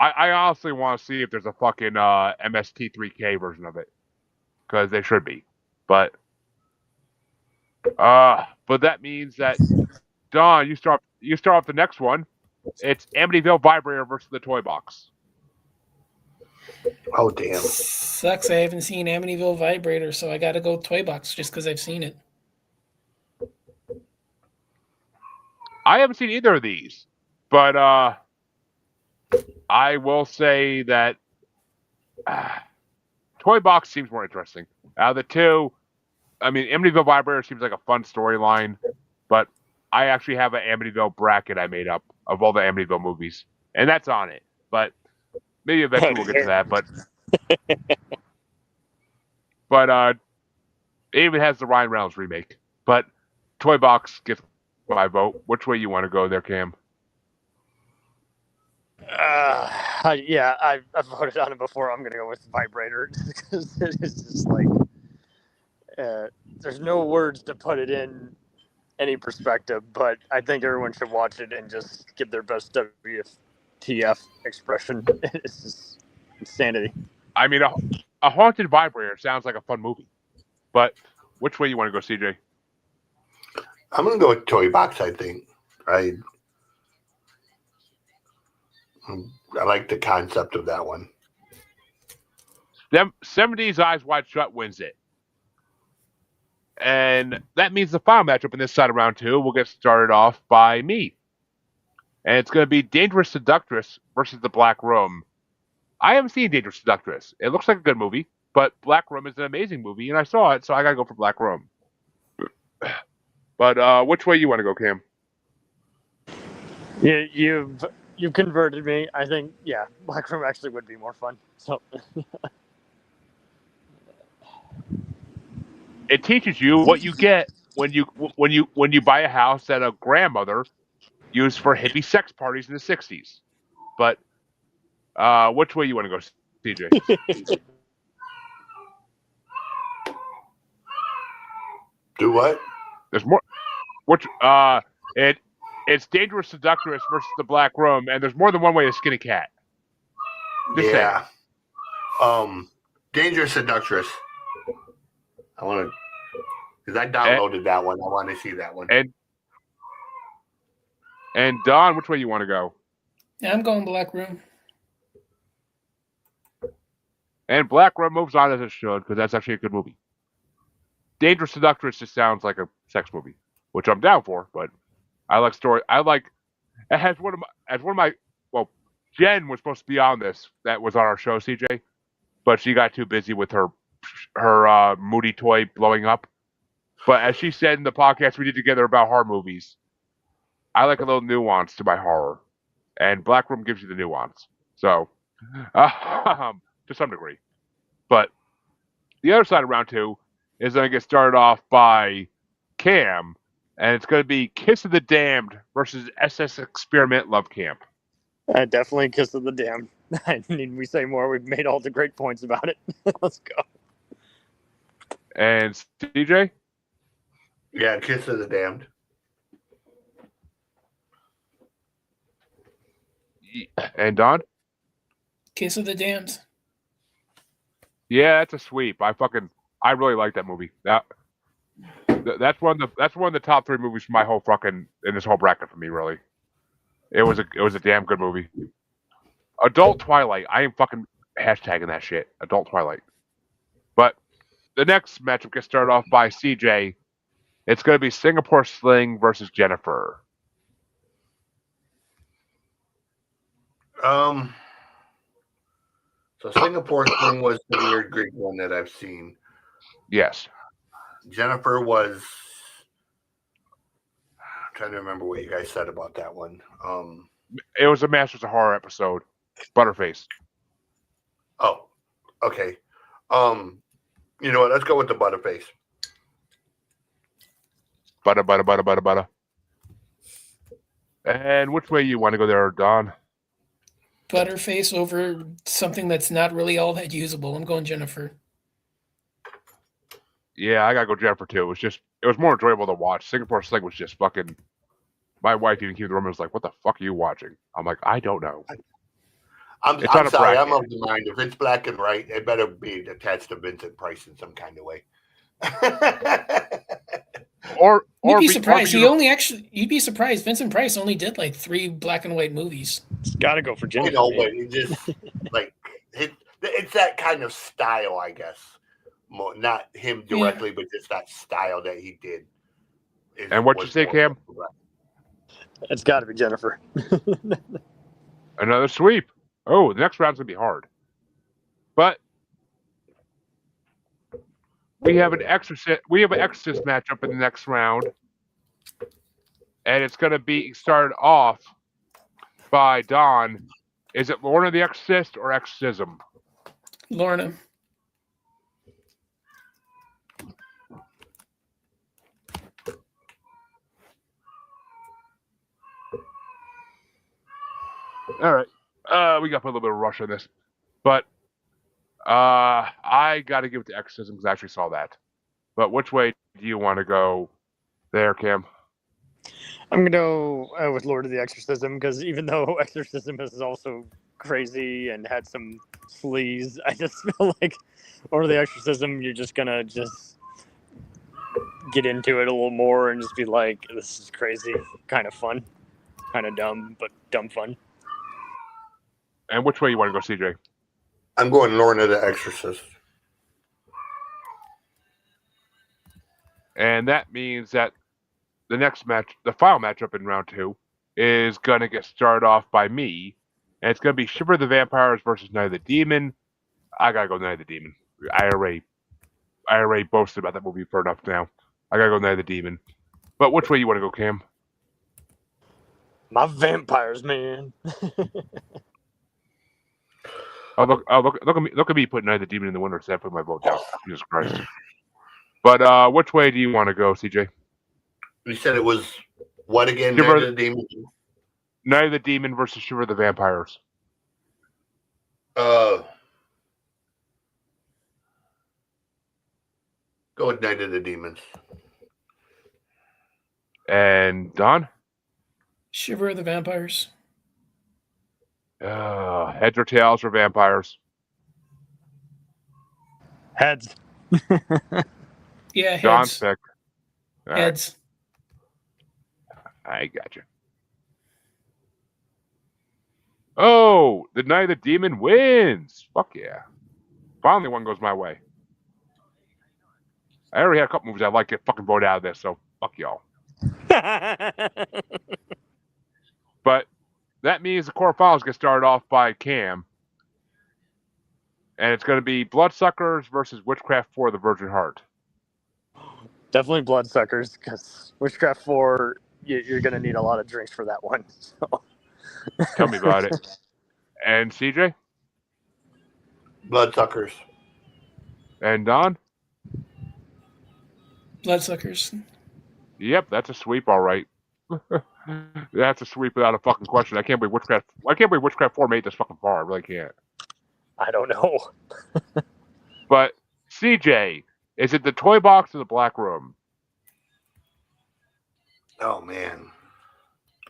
[SPEAKER 1] I honestly want to see if there's a fucking MST3K version of it, because they should be. But that means that Don, you start off the next one. It's Amityville Vibrator versus the Toy Box.
[SPEAKER 3] Oh, damn.
[SPEAKER 2] Sucks. I haven't seen Amityville Vibrator, so I got to go Toy Box just because I've seen it.
[SPEAKER 1] I haven't seen either of these, but I will say that Toy Box seems more interesting. Out of the two, I mean, Amityville Vibrator seems like a fun storyline, but I actually have an Amityville bracket I made up of all the Amityville movies, and that's on it. But maybe eventually we'll get to that. But it even has the Ryan Reynolds remake. But Toy Box gets my vote. Which way you want to go there, Cam?
[SPEAKER 4] Yeah, I've voted on it before. I'm gonna go with Vibrator because it is just like there's no words to put it in any perspective, but I think everyone should watch it and just give their best WTF expression. It's just insanity.
[SPEAKER 1] I mean, a haunted vibrator sounds like a fun movie. But which way you want to go, CJ?
[SPEAKER 3] I'm going to go with Toy Box, I think. I like the concept of that one.
[SPEAKER 1] 70s Eyes Wide Shut wins it. And that means the final matchup in this side of round 2 will get started off by me. And it's going to be Dangerous Seductress versus The Black Room. I haven't seen Dangerous Seductress. It looks like a good movie, but Black Room is an amazing movie, and I saw it, so I got to go for Black Room. But which way you want to go, Cam?
[SPEAKER 4] Yeah, you've converted me. I think Black Room actually would be more fun. So
[SPEAKER 1] it teaches you what you get when you buy a house that a grandmother used for hippie sex parties in the 60s. But which way you want to go, CJ?
[SPEAKER 3] Do what?
[SPEAKER 1] There's more. It's Dangerous Seductress versus The Black Room, and there's more than one way to skin a cat. Just saying.
[SPEAKER 3] Dangerous Seductress. I want to, because I downloaded that one. I want to see that one.
[SPEAKER 1] And Don, which way you want to go?
[SPEAKER 2] Yeah, I'm going Black Room.
[SPEAKER 1] And Black Room moves on as it should, because that's actually a good movie. Dangerous Seductress just sounds like a sex movie, which I'm down for, but I like story. It has one of my well, Jen was supposed to be on this. That was on our show, CJ, but she got too busy with her Moody toy blowing up. But as she said in the podcast we did together about horror movies, I like a little nuance to my horror, and Black Room gives you the nuance. So, to some degree. But the other side of round 2 is going to get started off by Cam, and it's going to be Kiss of the Damned versus SS Experiment Love Camp.
[SPEAKER 4] Definitely Kiss of the Damned. I need we say more. We've made all the great points about it. Let's go.
[SPEAKER 1] And CJ?
[SPEAKER 3] Yeah, Kiss of the Damned.
[SPEAKER 1] And Don?
[SPEAKER 2] Kiss of the Damned.
[SPEAKER 1] Yeah, that's a sweep. I really like that movie. That's one of the top 3 movies for my whole fucking in this whole bracket for me. Really, it was a damn good movie. Adult Twilight. I am fucking hashtagging that shit. Adult Twilight. But the next matchup gets started off by CJ. It's going to be Singapore Sling versus Jennifer.
[SPEAKER 3] So Singapore Sling was the weird Greek one that I've seen.
[SPEAKER 1] Yes.
[SPEAKER 3] Jennifer was. I'm trying to remember what you guys said about that one.
[SPEAKER 1] It was a Masters of Horror episode. Butterface.
[SPEAKER 3] Oh, okay. You know what? Let's go with the Butterface.
[SPEAKER 1] Butter. And which way you want to go there, Don?
[SPEAKER 2] Butterface over something that's not really all that usable. I'm going Jennifer.
[SPEAKER 1] Yeah, I gotta go Jennifer too. It was more enjoyable to watch. Singapore Sling was just fucking. My wife even came to the room and was like, "What the fuck are you watching?" I'm like, "I don't know."
[SPEAKER 3] I'm sorry. I'm of the mind. If it's black and white, it better be attached to Vincent Price in some kind of way.
[SPEAKER 2] You'd be surprised. You'd be surprised. Vincent Price only did like 3 black and white movies.
[SPEAKER 4] It's got to go for Jennifer.
[SPEAKER 3] But it just like it's that kind of style, I guess. Not him directly, but just that style that he did.
[SPEAKER 1] And what you say, Cam?
[SPEAKER 4] It's got to be Jennifer.
[SPEAKER 1] Another sweep. Oh, the next round's gonna be hard. But we have an exorcist matchup in the next round, and it's gonna be started off by Don. Is it Lorna the Exorcist or Exorcism?
[SPEAKER 2] Lorna.
[SPEAKER 1] All right. We got to put a little bit of rush on this. But I got to give it to Exorcism because I actually saw that. But which way do you want to go there, Cam?
[SPEAKER 4] I'm going to go with Lord of the Exorcism because even though Exorcism is also crazy and had some sleaze, I just feel like Lord of the Exorcism, you're just going to get into it a little more and just be like, this is crazy, kind of fun, kind of dumb, but dumb fun.
[SPEAKER 1] And which way you want to go, CJ?
[SPEAKER 3] I'm going Lorna the Exorcist.
[SPEAKER 1] And that means that the next match, the final matchup in round 2, is going to get started off by me. And it's going to be Shiver the Vampires versus Night of the Demon. I got to go Night of the Demon. I already boasted about that movie for enough now. I got to go Night of the Demon. But which way you want to go, Cam?
[SPEAKER 4] My vampires, man.
[SPEAKER 1] Look at me putting Night of the Demon in the winner instead of putting my vote down. Jesus Christ. But which way do you want to go, CJ?
[SPEAKER 3] You said it was what again?
[SPEAKER 1] Night
[SPEAKER 3] of the Demon?
[SPEAKER 1] Night of the Demon versus Shiver the Vampires.
[SPEAKER 3] Go with Night of the Demons.
[SPEAKER 1] And Don?
[SPEAKER 2] Shiver of the Vampires.
[SPEAKER 1] Heads or tails for vampires?
[SPEAKER 4] Heads.
[SPEAKER 2] Yeah, heads.
[SPEAKER 1] Don's pick.
[SPEAKER 2] Heads.
[SPEAKER 1] Right. I got you. Oh, the Night of the Demon wins. Fuck yeah. Finally one goes my way. I already had a couple movies I'd like to get fucking voted out of this, so fuck y'all. But that means the quarterfinals get started off by Cam. And it's going to be Bloodsuckers versus Witchcraft 4 the Virgin Heart.
[SPEAKER 4] Definitely Bloodsuckers, because Witchcraft 4, you're going to need a lot of drinks for that one. So.
[SPEAKER 1] Tell me about it. And CJ?
[SPEAKER 3] Bloodsuckers.
[SPEAKER 1] And Don?
[SPEAKER 2] Bloodsuckers.
[SPEAKER 1] Yep, that's a sweep, all right. That's a sweep without a fucking question. I can't believe Witchcraft 4 made this fucking far. I really can't.
[SPEAKER 4] I don't know.
[SPEAKER 1] But CJ, is it the toy box or the black room?
[SPEAKER 3] Oh man,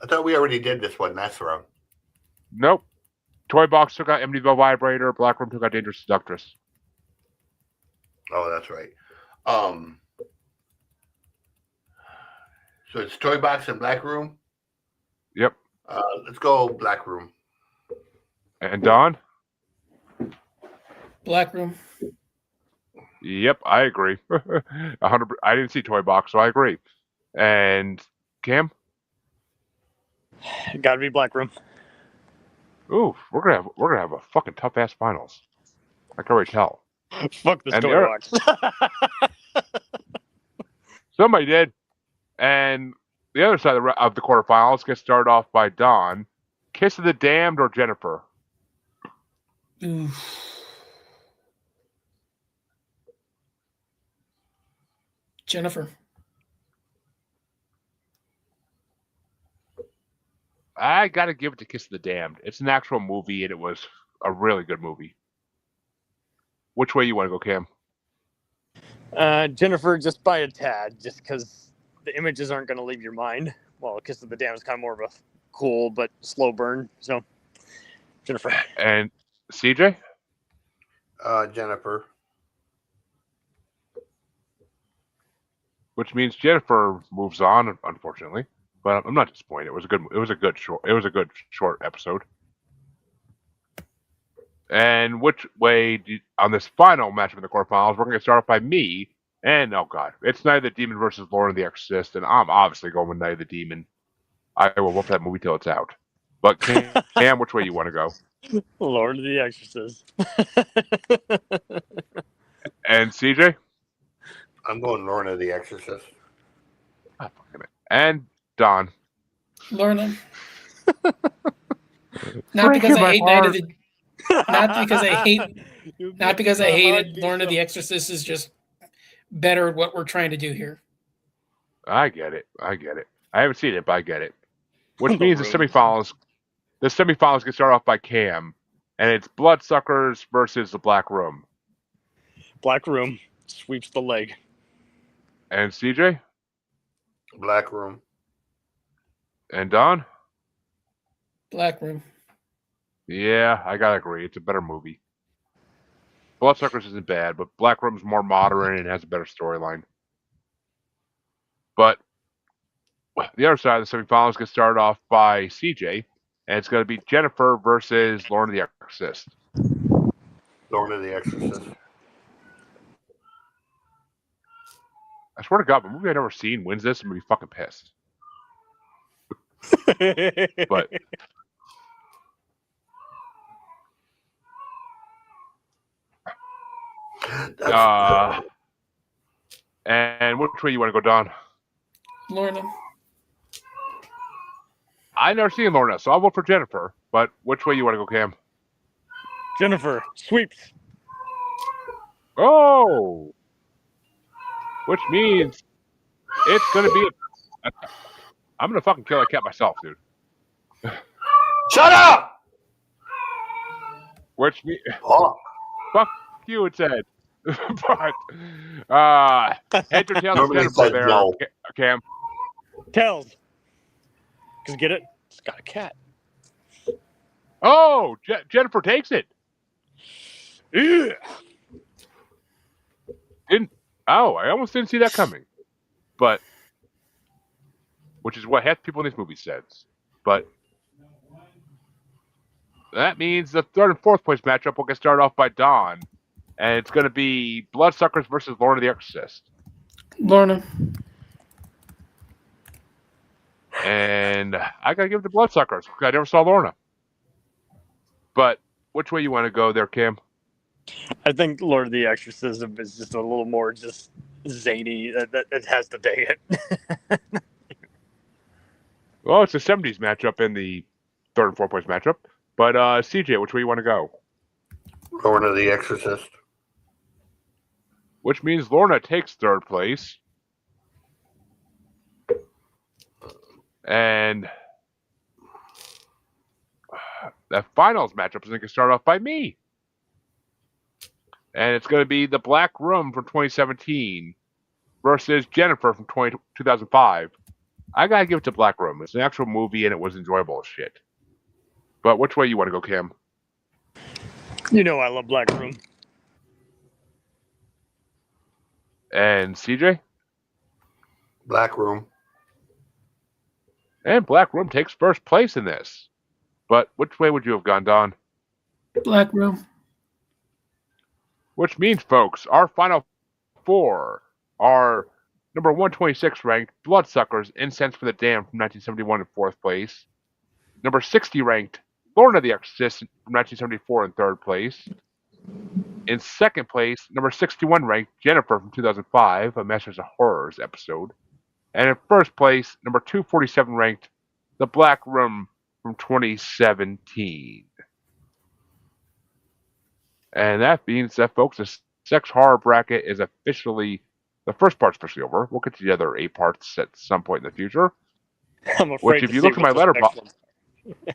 [SPEAKER 3] I thought we already did this one last round.
[SPEAKER 1] Nope. Toy box took out Amityville Vibrator. Black room took out Dangerous Seductress.
[SPEAKER 3] Oh, that's right. So it's Toy Box and Black Room.
[SPEAKER 1] Yep.
[SPEAKER 3] Let's go Black Room.
[SPEAKER 1] And Don?
[SPEAKER 2] Black Room.
[SPEAKER 1] Yep, I agree. 100. I didn't see Toy Box, so I agree. And Cam?
[SPEAKER 4] Gotta be Black Room.
[SPEAKER 1] Ooh, we're gonna have a fucking tough ass finals. I can already tell.
[SPEAKER 4] Fuck this
[SPEAKER 1] And
[SPEAKER 4] toy
[SPEAKER 1] the
[SPEAKER 4] box.
[SPEAKER 1] Somebody did. And the other side of the quarterfinals gets started off by Don, Kiss of the Damned, or Jennifer.
[SPEAKER 2] Jennifer.
[SPEAKER 1] I gotta give it to Kiss of the Damned. It's an actual movie, and it was a really good movie. Which way you want to go, Cam?
[SPEAKER 4] Jennifer, just by a tad, just because the images aren't going to leave your mind. Well, Kiss of the Damned is kind of more of a cool but slow burn. So, Jennifer.
[SPEAKER 1] And CJ?
[SPEAKER 3] Jennifer.
[SPEAKER 1] Which means Jennifer moves on, unfortunately. But I'm not disappointed. It was a good short episode. And which way on this final matchup in the quarterfinals, we're going to start off by me. And oh god, it's Night of the Demon versus Lauren the Exorcist, and I'm obviously going with Night of the Demon. I will whoop that movie till it's out. But Cam, which way you want to go?
[SPEAKER 4] Lord of the Exorcist.
[SPEAKER 1] And CJ?
[SPEAKER 3] I'm going Lorna the Exorcist.
[SPEAKER 1] Oh, fucking it. And Don.
[SPEAKER 2] Lorna. Not because I hate Night of the. Not because I hate. Not because I hated Lorna the Exorcist is just better at what we're trying to do here.
[SPEAKER 1] I get it. I haven't seen it, but I get it. Which means the semifinals get started off by Cam, and it's Bloodsuckers versus the Black Room.
[SPEAKER 4] Black Room sweeps the leg.
[SPEAKER 1] And CJ?
[SPEAKER 3] Black Room.
[SPEAKER 1] And Don?
[SPEAKER 2] Black Room.
[SPEAKER 1] Yeah, I gotta agree. It's a better movie. Bloodsuckers isn't bad, but Black Room's more modern and has a better storyline. But the other side of the semifinals gets started off by CJ, and it's going to be Jennifer versus Lorna the Exorcist.
[SPEAKER 3] Lorna the Exorcist.
[SPEAKER 1] I swear to God, the movie I've never seen wins this, I'm going to be fucking pissed. But and which way you want to go, Don?
[SPEAKER 2] Lorna.
[SPEAKER 1] I've never seen Lorna, so I'll vote for Jennifer. But which way you want to go, Cam?
[SPEAKER 4] Jennifer sweeps.
[SPEAKER 1] Oh! Which means it's going to be I'm going to fucking kill that cat myself, dude.
[SPEAKER 3] Shut up!
[SPEAKER 1] Which means...
[SPEAKER 3] Oh.
[SPEAKER 1] Fuck you, it said. But, heads or tails of Jennifer there, no. Cam?
[SPEAKER 4] Tails. Because get it? It's got a cat.
[SPEAKER 1] Oh, Jennifer takes it.
[SPEAKER 4] Yeah.
[SPEAKER 1] I almost didn't see that coming. But, which is what half people in this movie said. But, that means the third and fourth place matchup will get started off by Don. And it's going to be Bloodsuckers versus Lorna the Exorcist.
[SPEAKER 2] Lorna.
[SPEAKER 1] And I got to give it to Bloodsuckers because I never saw Lorna. But which way you want to go there, Cam?
[SPEAKER 4] I think Lord of the Exorcism is just a little more just zany. It has to take it.
[SPEAKER 1] Well, it's a 70s matchup in the third and fourth place matchup. But CJ, which way you want to go?
[SPEAKER 3] Lorna the Exorcist.
[SPEAKER 1] Which means Lorna takes third place. And that finals matchup is going to start off by me. And it's going to be the Black Room from 2017 versus Jennifer from 2005. I got to give it to Black Room. It's an actual movie and it was enjoyable as shit. But which way you want to go, Cam?
[SPEAKER 4] You know I love Black Room.
[SPEAKER 1] And CJ?
[SPEAKER 3] Black Room.
[SPEAKER 1] And Black Room takes first place in this. But which way would you have gone, Don?
[SPEAKER 2] Black Room.
[SPEAKER 1] Which means, folks, our final four are number 126 ranked Bloodsuckers, Incense for the Damned from 1971 in fourth place. Number 60 ranked Lorna the Exorcist from 1974 in third place. In second place, number 61 ranked Jennifer from 2005, a Masters of Horrors episode. And in first place, number 247 ranked The Black Room from 2017. And that means that, folks, the sex horror bracket is officially, the first part's officially over. We'll get to the other 8 parts at some point in the future.
[SPEAKER 4] I'm afraid
[SPEAKER 1] If
[SPEAKER 4] to
[SPEAKER 1] you
[SPEAKER 4] see
[SPEAKER 1] look at my
[SPEAKER 4] what this next
[SPEAKER 1] letterbox,
[SPEAKER 4] one.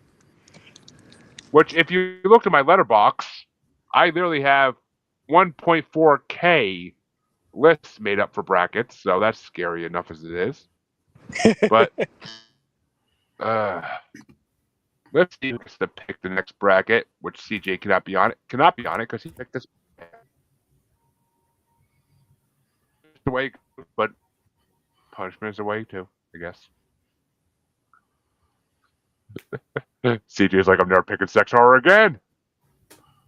[SPEAKER 1] which if you look at my letterbox, I literally have 1.4K lists made up for brackets, so that's scary enough as it is. But let's see who gets to pick the next bracket, which CJ cannot be on it because he picked this away, but punishment is a way too, I guess. CJ's like, I'm never picking sex horror again.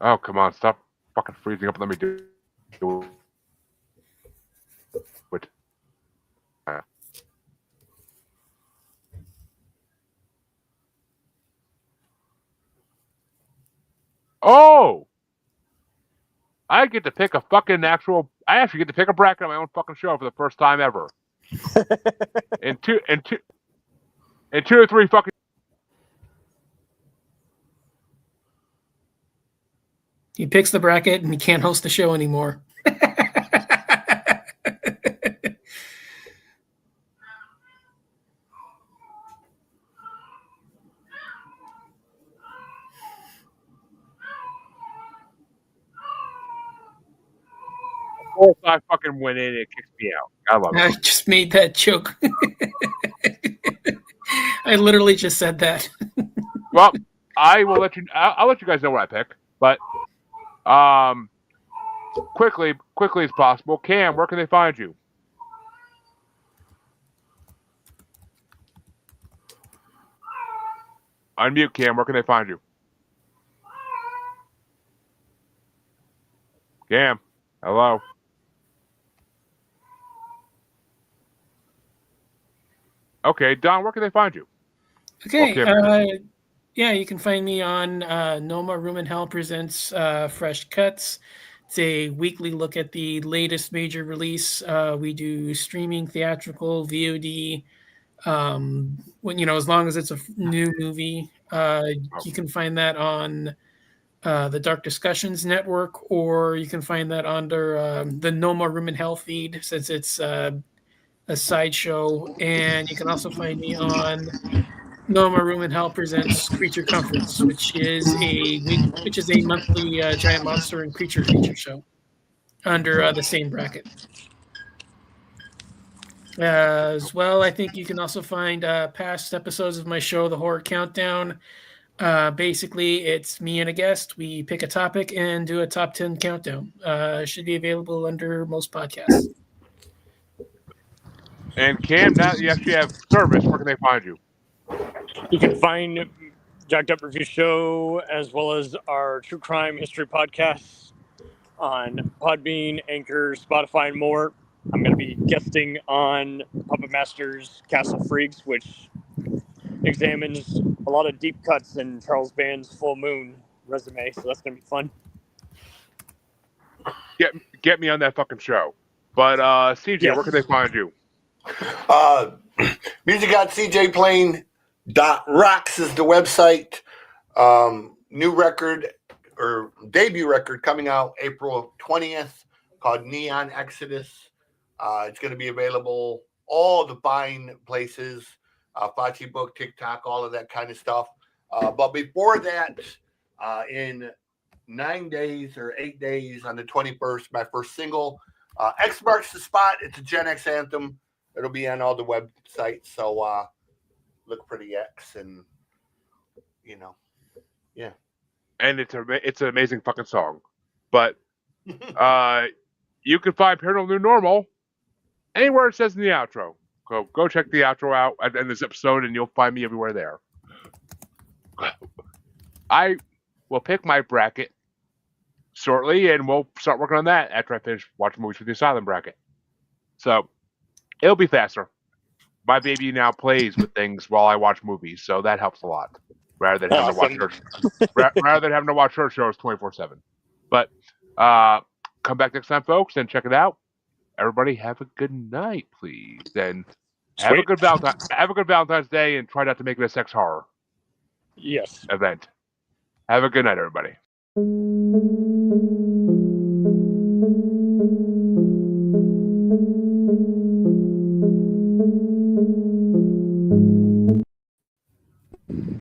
[SPEAKER 1] Oh, come on, stop fucking freezing up and let me do it. Oh! I get to pick a fucking actual. I actually get to pick a bracket on my own fucking show for the first time ever. in two or three fucking.
[SPEAKER 2] He picks the bracket and he can't host the show anymore.
[SPEAKER 1] If I fucking went in, it kicks me out. I love it.
[SPEAKER 2] I just made that joke. I literally just said that.
[SPEAKER 1] Well, I will let you. I'll let you guys know what I pick, but quickly as possible. Cam, where can they find you? Unmute, Cam. Where can they find you? Cam, hello. Okay, Don, where can they find you?
[SPEAKER 2] Okay, yeah, you can find me on Noma Room in Hell presents Fresh Cuts. It's a weekly look at the latest major release. We do streaming, theatrical, VOD. As long as it's a new movie, you can find that on the Dark Discussions Network, or you can find that under the Noma Room in Hell feed, since it's a sideshow. And you can also find me on Noma Room in Hell presents Creature Comforts, which is a monthly giant monster and creature feature show under the same bracket. As well, I think you can also find past episodes of my show, The Horror Countdown. Basically, it's me and a guest. We pick a topic and do a top 10 countdown. Should be available under most podcasts.
[SPEAKER 1] And Cam, now that you actually have service, where can they find you?
[SPEAKER 4] You can find Jacked Up Review Show as well as our True Crime History podcasts on Podbean, Anchor, Spotify, and more. I'm going to be guesting on Puppet Master's Castle Freaks, which examines a lot of deep cuts in Charles Band's Full Moon resume, so that's going to be fun.
[SPEAKER 1] Get me on that fucking show. But CJ,
[SPEAKER 4] Yes.
[SPEAKER 1] Where can they find you?
[SPEAKER 3] MusicGodCJPlaying.rocks is the website. New record or debut record coming out April 20th called Neon Exodus. It's going to be available all the buying places, Facebook, TikTok, all of that kind of stuff. But before that, in 9 days or 8 days on the 21st, my first single, X Marks the Spot. It's a Gen X anthem. It'll be on all the websites. So look for the X and, yeah.
[SPEAKER 1] And it's an amazing fucking song. But you can find Paranormal the New Normal anywhere it says in the outro. Go check the outro out at the end of this episode, and you'll find me everywhere there. I will pick my bracket shortly, and we'll start working on that after I finish watching movies for the Asylum bracket. So it'll be faster. My baby now plays with things while I watch movies, so that helps a lot. Rather than having to watch her shows 24/7. But come back next time, folks, and check it out. Everybody, have a good night, please, and have a good Valentine's Day, and try not to make it a sex horror
[SPEAKER 4] Yes.
[SPEAKER 1] event. Have a good night, everybody.